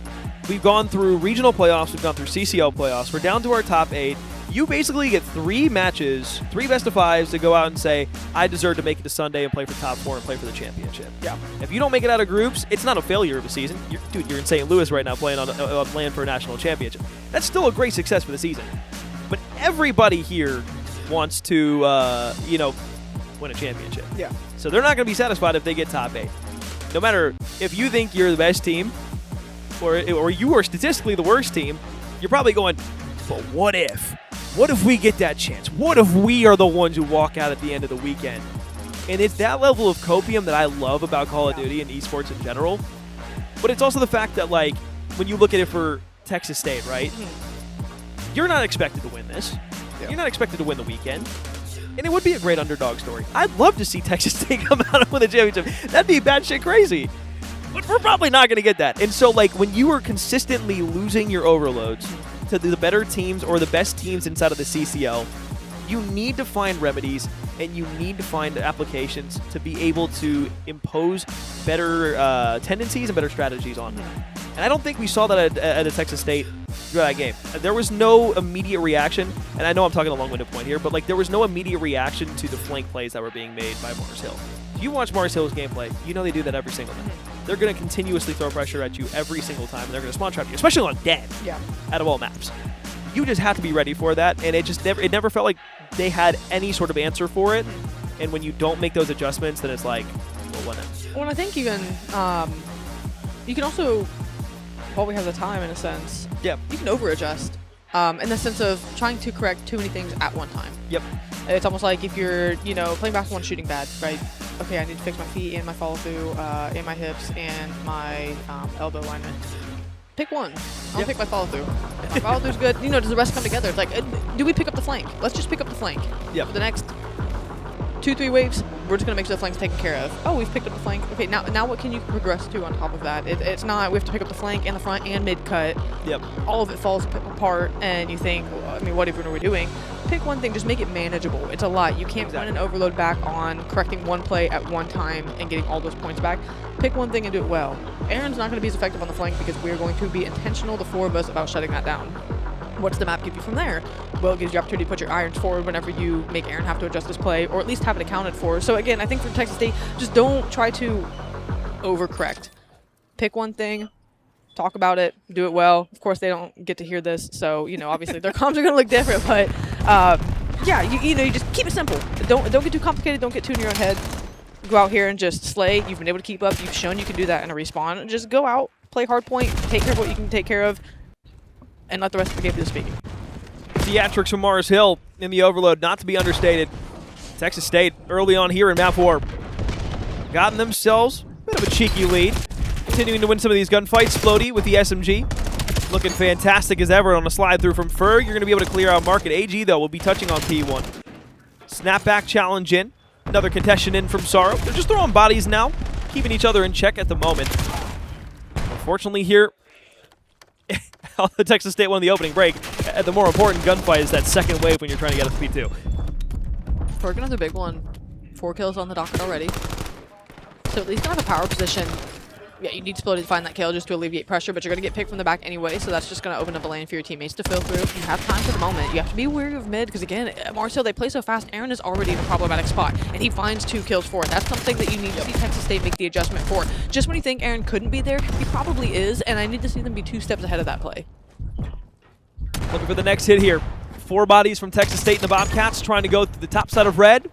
we've gone through regional playoffs, we've gone through CCL playoffs, we're down to our top 8. You basically get 3 matches, 3 best-of-5s to go out and say, I deserve to make it to Sunday and play for top 4 and play for the championship. Yeah. If you don't make it out of groups, it's not a failure of a season. Dude, you're in St. Louis right now playing on LAN for a national championship. That's still a great success for the season. But everybody here wants to, win a championship. Yeah. So they're not going to be satisfied if they get top 8. No matter if you think you're the best team or you are statistically the worst team, you're probably going, but what if? What if we get that chance? What if we are the ones who walk out at the end of the weekend? And it's that level of copium that I love about Call of Duty and esports in general. But it's also the fact that, like, when you look at it for Texas State, right? You're not expected to win this. Yeah. You're not expected to win the weekend. And it would be a great underdog story. I'd love to see Texas State come out and win the championship. That'd be batshit crazy. But we're probably not going to get that. And so, like, when you are consistently losing your overloads to the better teams or the best teams inside of the CCL, you need to find remedies and you need to find applications to be able to impose better tendencies and better strategies on them. And I don't think we saw that at a Texas State through that game. There was no immediate reaction, and I know I'm talking a long-winded point here, but like there was no immediate reaction to the flank plays that were being made by Mars Hill. If you watch Mars Hill's gameplay, you know they do that every single time. They're going to continuously throw pressure at you every single time, and they're going to spawn trap you, especially on dead. Yeah. Out of all maps. You just have to be ready for that, and it never felt like they had any sort of answer for it. And when you don't make those adjustments, then it's like, well, what next? Well, I think even you can also, while we have the time in a sense, Yep. you can over-adjust in the sense of trying to correct too many things at one time. Yep. It's almost like if you're, playing basketball and shooting bad, right? Okay, I need to fix my feet and my follow-through and my hips and my elbow alignment. Pick one. I'll pick my follow-through. If my follow-through's good, does the rest come together? It's like, do we pick up the flank? Let's just pick up the flank. Yep. For the next 2-3 waves, we're just going to make sure the flank's taken care of. Oh, we've picked up the flank. Okay, now what can you progress to on top of that? It's not, we have to pick up the flank and the front and mid-cut. Yep. All of it falls apart, and you think, what even are we doing? Pick one thing, just make it manageable. It's a lot. You can't run an overload back on correcting one play at one time and getting all those points back. Pick one thing and do it well. Aaron's not going to be as effective on the flank because we're going to be intentional, the 4 of us, about shutting that down. What's the map give you from there? Well, it gives you opportunity to put your irons forward whenever you make Aaron have to adjust his play, or at least have it accounted for. So again, I think for Texas State, just don't try to overcorrect. Pick one thing, talk about it, do it well. Of course, they don't get to hear this, so obviously their comms are going to look different. But yeah, you just keep it simple. Don't get too complicated. Don't get too in your own head. Go out here and just slay. You've been able to keep up. You've shown you can do that in a respawn. Just go out, play hard point, take care of what you can take care of, and let the rest of the game do the speaking. Theatrics from Mars Hill in the overload, not to be understated. Texas State early on here in map 4 gotten themselves a bit of a cheeky lead. Continuing to win some of these gunfights. Floaty with the SMG. Looking fantastic as ever on a slide through from Ferg. You're going to be able to clear out Market. AG, though, will be touching on P1. Snapback challenge in. Another contestant in from Sorrow. They're just throwing bodies now, keeping each other in check at the moment. Unfortunately here, the Texas State won the opening break. The more important gunfight is that second wave when you're trying to get a P2. Ferg, another big one. 4 kills on the docket already. So at least not a power position. Yeah, you need Splody to find that kill just to alleviate pressure, but you're going to get picked from the back anyway, so that's just going to open up a lane for your teammates to fill through. You have time for the moment. You have to be wary of mid, because again, at Mars Hill, they play so fast. Aaron is already in a problematic spot, and he finds 2 kills for it. That's something that you need to see Texas State make the adjustment for. Just when you think Aaron couldn't be there, he probably is, and I need to see them be 2 steps ahead of that play. Looking for the next hit here. 4 bodies from Texas State and the Bobcats trying to go through the top side of red.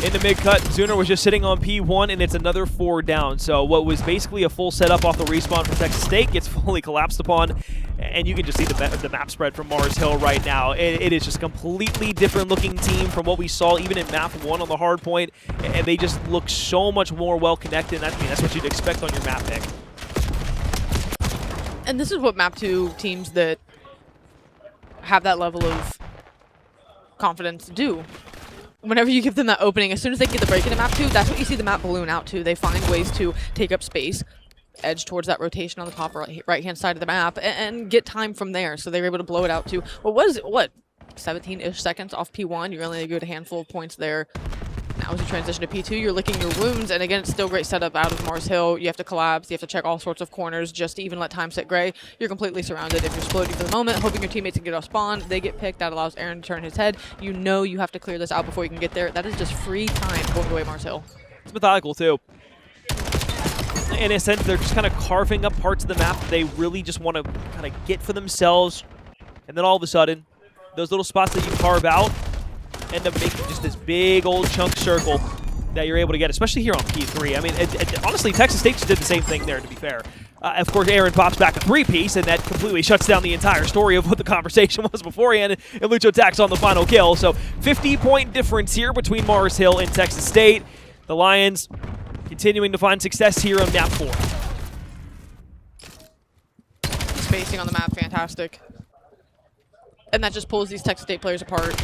In the mid-cut, Zuner was just sitting on P1, and it's another 4 down. So what was basically a full setup off the respawn from Texas State gets fully collapsed upon, and you can just see the map spread from Mars Hill right now. It is just a completely different-looking team from what we saw even in map 1 on the hard point, and they just look so much more well-connected. That's what you'd expect on your map pick. And this is what map 2 teams that have that level of confidence do. Whenever you give them that opening, as soon as they get the break into map 2, that's what you see the map balloon out to. They find ways to take up space, edge towards that rotation on the top right-hand side of the map, and get time from there. So they were able to blow it out to, what, 17-ish seconds off P1. You're only a good handful of points there. Now as you transition to P2, you're licking your wounds, and again, it's still great setup out of Mars Hill. You have to collapse, you have to check all sorts of corners just to even let time sit gray. You're completely surrounded if you're exploding for the moment, hoping your teammates can get off spawn. They get picked, that allows Aaron to turn his head. You know you have to clear this out before you can get there. That is just free time going away Mars Hill. It's methodical, too. In a sense, they're just kind of carving up parts of the map they really just want to kind of get for themselves. And then all of a sudden, those little spots that you carve out end up making just this big old chunk circle that you're able to get, especially here on P3. I mean, honestly, Texas State just did the same thing there, to be fair. Of course, Aaron pops back a 3-piece, and that completely shuts down the entire story of what the conversation was beforehand, and Lucho tacks on the final kill. So 50-point difference here between Mars Hill and Texas State. The Lions continuing to find success here on map 4. Spacing on the map, fantastic. And that just pulls these Texas State players apart.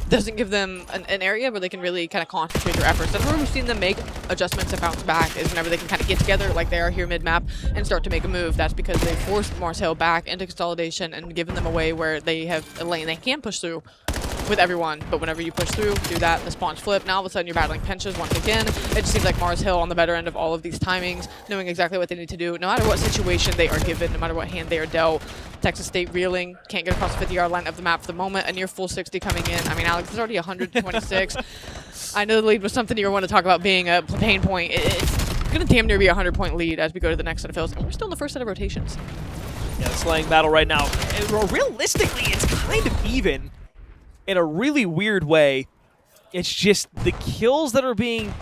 Doesn't give them an area where they can really kind of concentrate their efforts. That's where we've seen them make adjustments and bounce back, is whenever they can kind of get together like they are here mid-map and start to make a move. That's because they forced Mars Hill back into consolidation and given them a way where they have a lane they can push through with everyone. But whenever you push through, do that, the spawns flip. Now all of a sudden you're battling pinches once again. It just seems like Mars Hill on the better end of all of these timings, knowing exactly what they need to do, no matter what situation they are given, no matter what hand they are dealt. Texas State reeling, can't get across the 50-yard line of the map for the moment. A near full 60 coming in. I mean, Alex, it's already 126. I know the lead was something you were want to talk about being a pain point. It's going to damn near be a 100-point lead as we go to the next set of fills. And we're still in the first set of rotations. Yeah, the slaying battle right now. And realistically, it's kind of even in a really weird way. It's just the kills that are being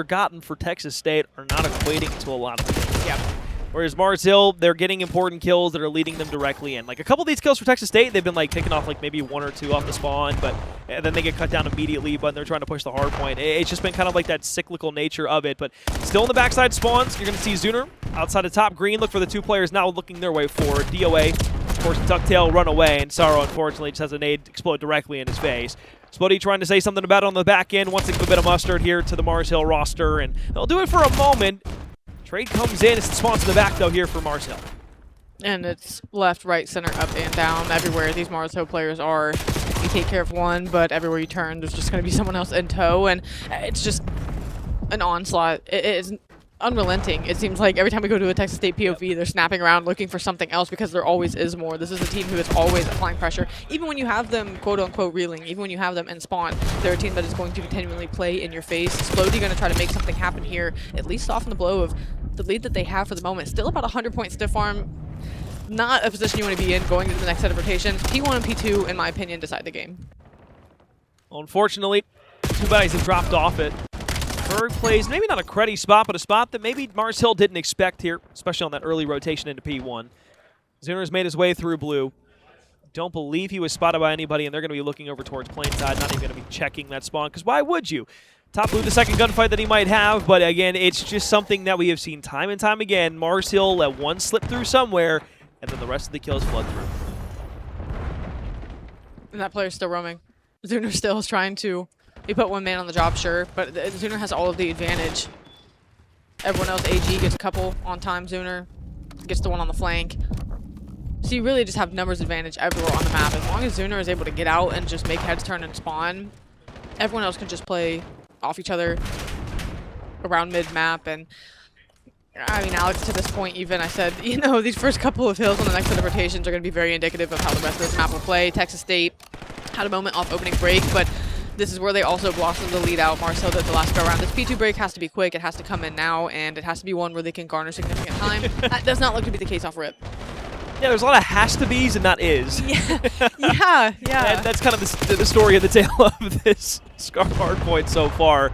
gotten for Texas State are not equating to a lot of kills. Yeah. Whereas Mars Hill, they're getting important kills that are leading them directly in. Like a couple of these kills for Texas State, they've been like picking off like maybe 1 or 2 off the spawn, but then they get cut down immediately, but they're trying to push the hard point. It's just been kind of like that cyclical nature of it, but still in the backside spawns, you're going to see Zuner outside of top green. Look for the 2 players now looking their way forward. DOA, of course, Ducktail run away, and Sorrow unfortunately just has a nade explode directly in his face. Spuddy trying to say something about it on the back end, wants to give a bit of mustard here to the Mars Hill roster, and they'll do it for a moment. Trade comes in. It's the spawns in the back, though, here for Mars Hill. And it's left, right, center, up, and down. Everywhere these Mars Hill players are, you take care of one, but everywhere you turn, there's just going to be someone else in tow. And it's just an onslaught. It's unrelenting. It seems like every time we go to a Texas State POV, they're snapping around looking for something else because there always is more. This is a team who is always applying pressure. Even when you have them, quote-unquote, reeling, even when you have them in spawn, they're a team that is going to continually play in your face. Slowly going to try to make something happen here, at least soften the blow of the lead that they have for the moment. Still about 100-point stiff arm. Not a position you want to be in going into the next set of rotations. P1 and P2, in my opinion, decide the game. Well, unfortunately, 2 buddies have dropped off it. Berg plays maybe not a cruddy spot, but a spot that maybe Mars Hill didn't expect here, especially on that early rotation into P1. Zuner's made his way through blue. Don't believe he was spotted by anybody, and they're going to be looking over towards plain side, not even going to be checking that spawn, because why would you? Top blue, the second gunfight that he might have, but again, it's just something that we have seen time and time again. Mars Hill let one slip through somewhere, and then the rest of the kills flood through. And that player's still roaming. Zuner still is trying to... He put 1 man on the job, sure, but Zuner has all of the advantage. Everyone else, AG gets a couple on time. Zuner gets the one on the flank. So you really just have numbers advantage everywhere on the map. As long as Zuner is able to get out and just make heads turn and spawn, everyone else can just play off each other around mid-map. And I mean, Alex, to this point even, I said, you know, these first couple of hills on the next set of rotations are going to be very indicative of how the rest of this map will play. Texas State had a moment off opening break, but this is where they also blossomed the lead out. Mars Hill did the last go around. This P2 break has to be quick. It has to come in now, and it has to be one where they can garner significant time. That does not look to be the case off rip. Yeah, there's a lot of has to be's and not is. Yeah. And that's kind of the story of the tale of this Scar hardpoint so far.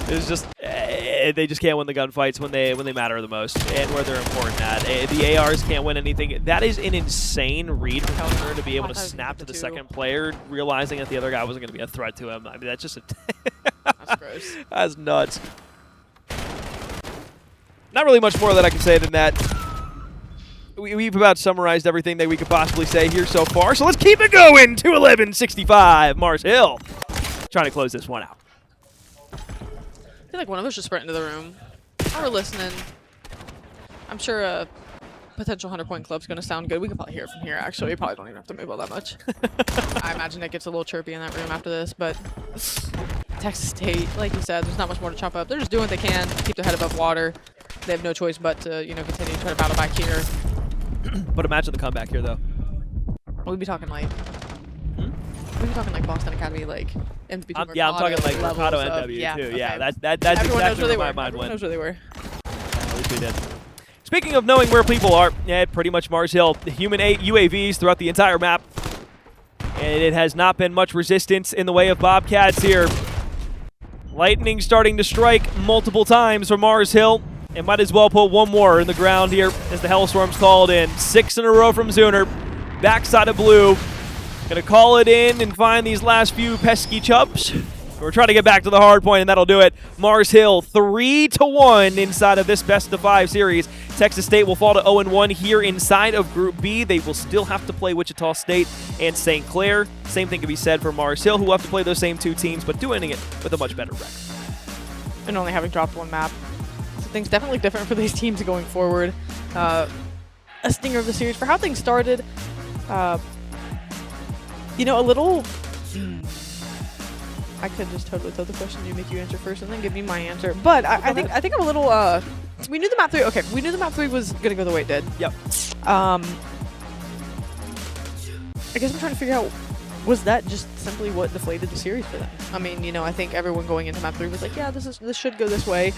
It's just they just can't win the gunfights when they matter the most and where they're important at. The ARs can't win anything. That is an insane read for Keltner to be able to snap to the second player, realizing that the other guy wasn't going to be a threat to him. I mean, that's just That's gross. That's nuts. Not really much more that I can say than that. We've about summarized everything that we could possibly say here so far, so let's keep it going. 2-11-65, Mars Hill. Trying to close this one out. I feel like one of us should sprint into the room. While we're listening, I'm sure potential 100-point clip's going to sound good. We can probably hear it from here, actually. We probably don't even have to move all that much. I imagine it gets a little chirpy in that room after this, but Texas State, like you said, there's not much more to chop up. They're just doing what they can to keep their head above water. They have no choice but to, you know, continue to try to battle back here. But imagine the comeback here, though. We'd be talking like... We'd be talking like Boston Academy, like in between. Yeah, I'm talking like Mercado NW too. Yeah, that's Everyone knows exactly where they where my were. mind Everyone went. knows where they were. At least we did. Speaking of knowing where people are, yeah, pretty much Mars Hill, human UAVs throughout the entire map. And it has not been much resistance in the way of Bobcats here. Lightning starting to strike multiple times from Mars Hill. And might as well put one more in the ground here as the Hellstorm's called in. 6 in a row from Zuner. Backside of blue. Gonna call it in and find these last few pesky chubs. We're trying to get back to the hard point, and that'll do it. Mars Hill 3-1 inside of this best-of-5 series. Texas State will fall to 0-1 here inside of Group B. They will still have to play Wichita State and St. Clair. Same thing can be said for Mars Hill, who will have to play those same two teams, but doing it with a much better record. And only having dropped one map. So things definitely different for these teams going forward. A stinger of the series for how things started. You know, a little... I could just totally throw the question to you, make you answer first, and then give me my answer. But I think I'm a little. We knew the map 3. Okay, we knew the map 3 was gonna go the way it did. Yep. I guess I'm trying to figure out, was that just simply what deflated the series for them? I mean, you know, I think everyone going into map 3 was like, yeah, this should go this way.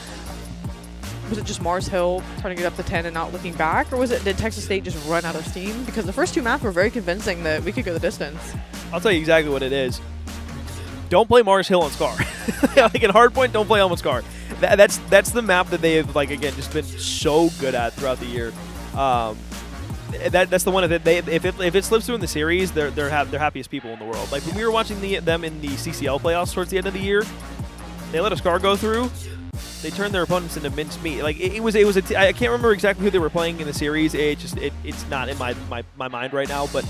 Was it just Mars Hill turning it up to 10 and not looking back, or did Texas State just run out of steam? Because the first two maps were very convincing that we could go the distance. I'll tell you exactly what it is. Don't play Mars Hill on Scar. Like in Hardpoint, don't play on Scar. That's the map that they have, like, again, just been so good at throughout the year. That's the one that if it slips through in the series, they're happiest people in the world. Like when we were watching them in the CCL playoffs towards the end of the year, they let a Scar go through. They turned their opponents into minced meat. Like I can't remember exactly who they were playing in the series. It's not in my mind right now. But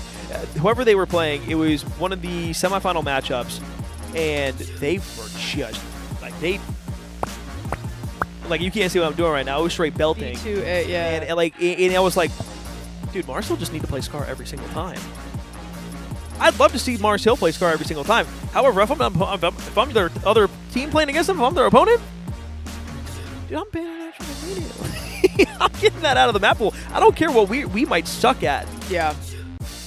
whoever they were playing, it was one of the semifinal matchups. And they were just, like you can't see what I'm doing right now. It was straight belting. B2A, yeah. And I was like, dude, Mars Hill just need to play Scar every single time. I'd love to see Mars Hill play Scar every single time. However, if I'm their other team playing against them, if I'm their opponent, dude, I'm banning that shit immediately. I'm getting that out of the map pool. I don't care what we might suck at. Yeah.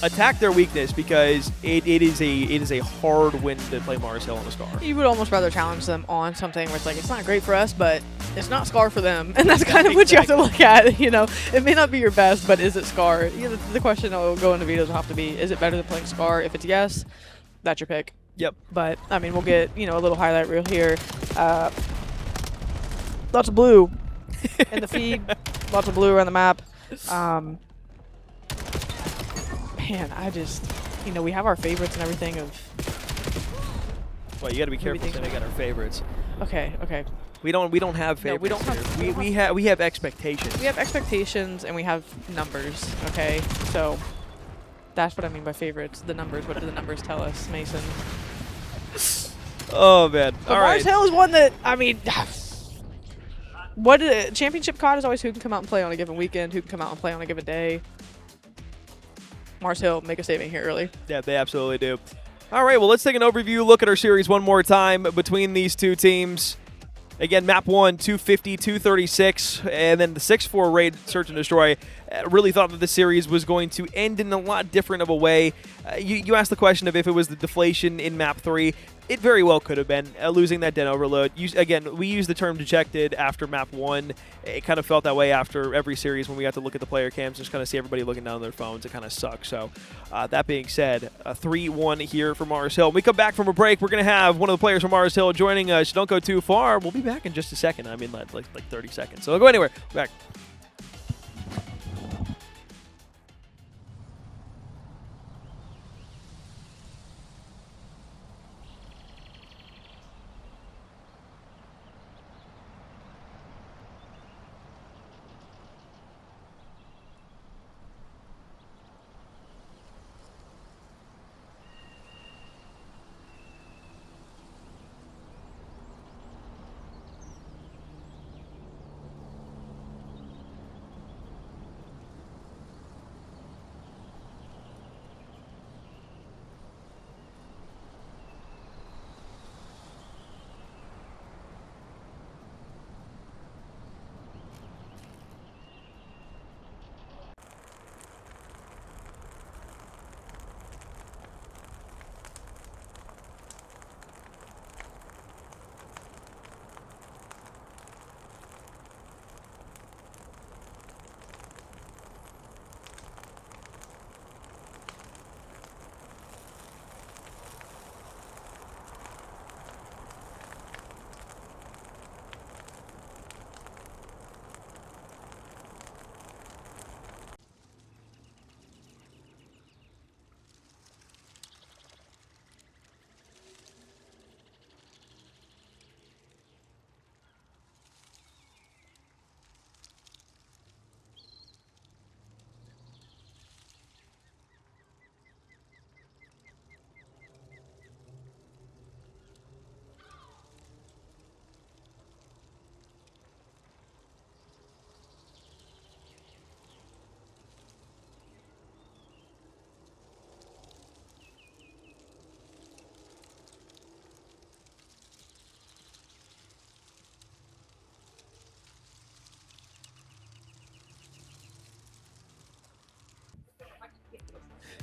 Attack their weakness, because it is a hard win to play Mars Hill on a Scar. You would almost rather challenge them on something where it's like, it's not great for us, but it's not Scar for them. And that's kind of what you have to look at. You know, it may not be your best, but is it Scar? You know, the question that will go into videos will have to be, is it better than playing Scar? If it's yes, that's your pick. Yep. But, I mean, we'll get, you know, a little highlight reel here. Lots of blue in the feed. Lots of blue around the map. Man, I just, you know, we have our favorites and everything of... Well, you got to be careful saying I got our favorites. Okay. We don't have favorites. No, we don't have. We have expectations. We have expectations and we have numbers. Okay, so that's what I mean by favorites. The numbers. What do the numbers tell us, Mason? Oh man! But All Mars right. Hill is one that, I mean, championship COD is always who can come out and play on a given weekend, who can come out and play on a given day. Mars Hill make a saving here early. Yeah, they absolutely do. All right, well, let's take an overview look at our series one more time between these two teams. Again, map 1, 250, 236, and then the 6-4 raid Search and Destroy. Really thought that the series was going to end in a lot different of a way. You asked the question of if it was the deflation in map 3. It very well could have been, losing that den overload. Again, we used the term dejected after map 1. It kind of felt that way after every series when we got to look at the player cams, just kind of see everybody looking down on their phones. It kind of sucks. So that being said, 3-1 here for Mars Hill. When we come back from a break, we're going to have one of the players from Mars Hill joining us. Don't go too far. We'll be back in just a second. I mean, like 30 seconds. So don't go anywhere. We're back.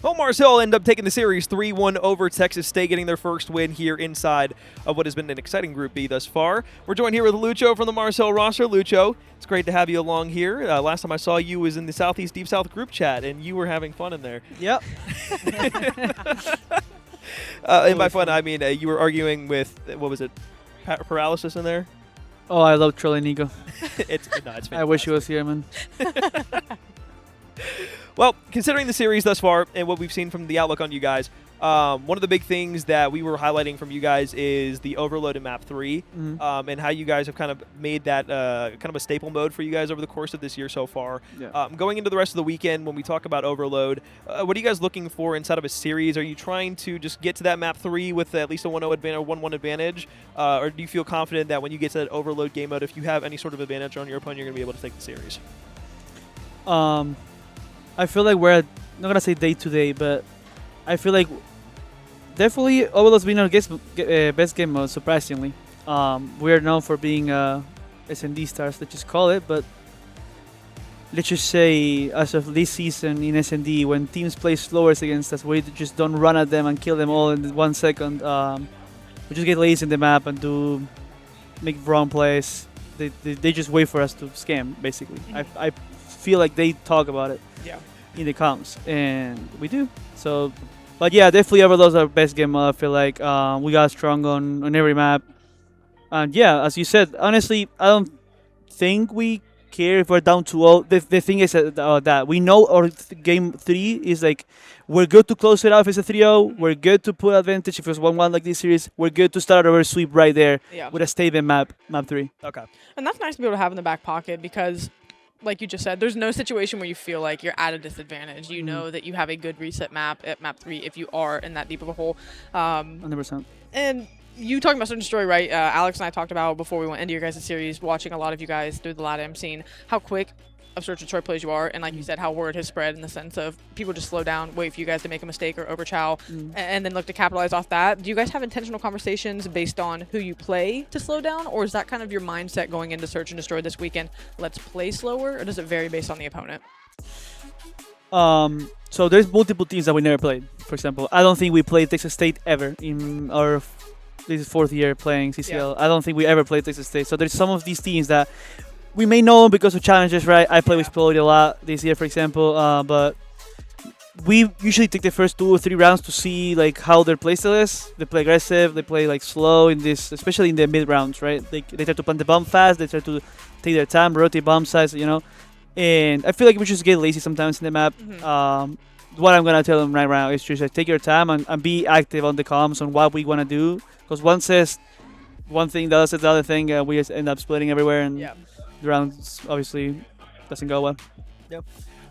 Well, Mars Hill end up taking the series 3-1 over Texas State, getting their first win here inside of what has been an exciting Group B thus far. We're joined here with Lucho from the Mars Hill roster. Lucho, it's great to have you along here. Last time I saw you was in the Southeast Deep South group chat, and you were having fun in there. Yep. And by fun, I mean you were arguing with, what was it, paralysis in there? Oh, I love trolling Nico. It's fantastic. I wish he was here, man. Well, considering the series thus far and what we've seen from the outlook on you guys, one of the big things that we were highlighting from you guys is the overload in Map 3 and how you guys have kind of made that kind of a staple mode for you guys over the course of this year so far. Yeah. Going into the rest of the weekend, when we talk about overload, what are you guys looking for inside of a series? Are you trying to just get to that Map 3 with at least a 1-0 advantage or 1-1 advantage? Or do you feel confident that when you get to that overload game mode, if you have any sort of advantage on your opponent, you're going to be able to take the series? I feel like we're not gonna say day to day, but I feel like definitely Overload's been our best game mode. Surprisingly, we are known for being S&D stars, let's just call it. But let's just say, as of this season in S&D, when teams play slowers against us, we just don't run at them and kill them all in 1 second. We just get lazy in the map and make wrong plays. They just wait for us to scam, basically. I feel like they talk about it. Yeah. In the comms, and we do. So, but yeah, definitely Overload's our best game mode. I feel like we got strong on every map. And yeah, as you said, honestly, I don't think we care if we're down 2-0. The thing is that we know our game 3 is like, we're good to close it out if it's a 3-0. We're good to put advantage if it's 1-1 like this series. We're good to start our sweep right there with a statement map 3. Okay. And that's nice to be able to have in the back pocket because, like you just said, there's no situation where you feel like you're at a disadvantage. You know that you have a good reset map at map 3 if you are in that deep of a hole. 100%. And you talking about Search and Destroy, right? Alex and I talked about before we went into your guys' series, watching a lot of you guys through the LAN scene, how quick of Search and Destroy plays you are. And like you said, how word has spread in the sense of people just slow down, wait for you guys to make a mistake or overchow, and then look to capitalize off that. Do you guys have intentional conversations based on who you play to slow down? Or is that kind of your mindset going into Search and Destroy this weekend? Let's play slower, or does it vary based on the opponent? So there's multiple teams that we never played. For example, I don't think we played Texas State ever in our this is 4th year playing CCL. I don't think we ever played Texas State. So there's some of these teams that we may know because of challenges, right? I play with Explode a lot this year, for example, but we usually take the first 2 or 3 rounds to see like how their playstyle is. They play aggressive, they play like slow in this, especially in the mid rounds, right? They try to plant the bomb fast, they try to take their time, rotate bomb size, you know. And I feel like we just get lazy sometimes in the map. What I'm gonna tell them right now is just like, take your time and be active on the comms on what we wanna do. Because one says one thing, the other says the other thing, we just end up splitting everywhere, and the rounds obviously doesn't go well. Yep.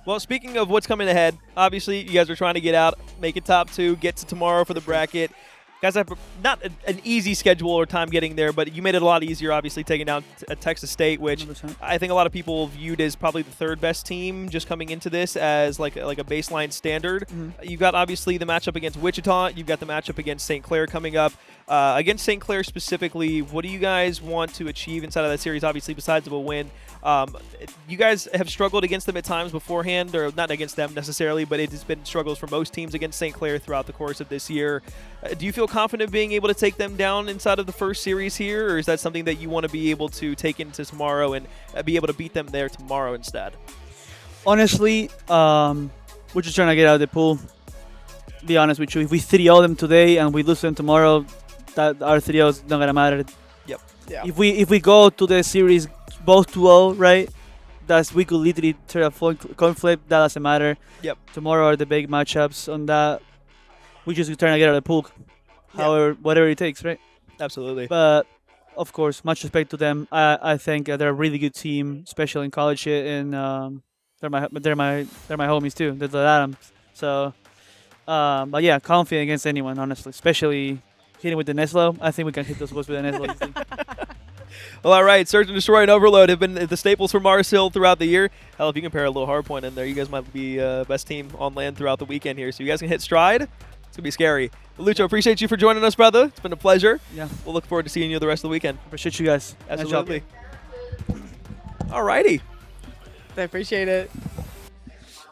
Well, speaking of what's coming ahead, obviously you guys are trying to get out, make it top 2, get to tomorrow for the bracket. Guys have not an easy schedule or time getting there, but you made it a lot easier, obviously, taking down Texas State, which 100%. I think a lot of people viewed as probably the 3rd best team just coming into this as like a baseline standard. You've got, obviously, the matchup against Wichita. You've got the matchup against St. Clair coming up. Against St. Clair specifically, what do you guys want to achieve inside of that series, obviously, besides of a win? You guys have struggled against them at times beforehand, or not against them necessarily, but it has been struggles for most teams against St. Clair throughout the course of this year. Do you feel confident being able to take them down inside of the first series here, or is that something that you want to be able to take into tomorrow and be able to beat them there tomorrow instead? Honestly, we're just trying to get out of the pool. Be honest with you, if we 3-0 them today and we lose them tomorrow, that our 3-0 is not gonna matter. Yep. Yeah. If we go to the series both 2-0, right? We could literally turn a coin flip. That doesn't matter. Yep. Tomorrow are the big matchups on that. We just trying to get out of the pool, however, whatever it takes, right? Absolutely. But of course, much respect to them. I think they're a really good team, especially in college shit, and they're my homies too. They're the Adams. So, but yeah, confident against anyone, honestly, especially hitting with the Neslo. I think we can hit those balls with the Neslo easily. Well, all right. Search and Destroy and Overload have been the staples for Mars Hill throughout the year. Hell, if you can pair a little hard point in there, you guys might be best team on LAN throughout the weekend here. So you guys can hit stride. It's going to be scary. Lucho, appreciate you for joining us, brother. It's been a pleasure. Yeah. We'll look forward to seeing you the rest of the weekend. Appreciate you guys. Absolutely. All righty. I appreciate it.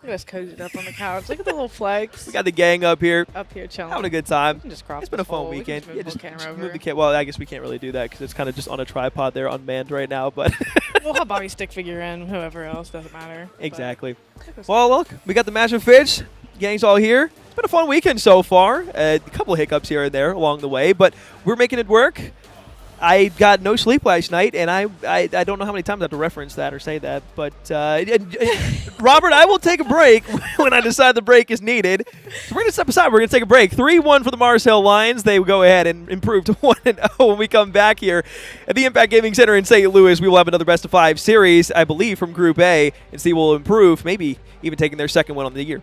Look at us cozied up on the couch. Look at the little flex. We got the gang up here up here chilling. having a good time. We can just crop It's been a this fun whole- we can weekend. move Yeah, the just, camera just over. move the kit. Well, I guess we can't really do that because it's kind of just on a tripod there, unmanned right now. But We'll have Bobby stick figure in. Whoever else doesn't matter. But exactly. look at this- Well, look, we got the match of Fitch. Gang's all here. It's been a fun weekend so far. A couple of hiccups here and there along the way, but we're making it work. I got no sleep last night, and I don't know how many times I have to reference that or say that. But Robert, I will take a break when I decide the break is needed. So we're going to step aside. We're going to take a break. 3-1 for the Mars Hill Lions. They will go ahead and improve to 1-0 when we come back here at the Impact Gaming Center in St. Louis. We will have another best of 5 series, I believe, from Group A, and see will improve, maybe even taking their second win on the year.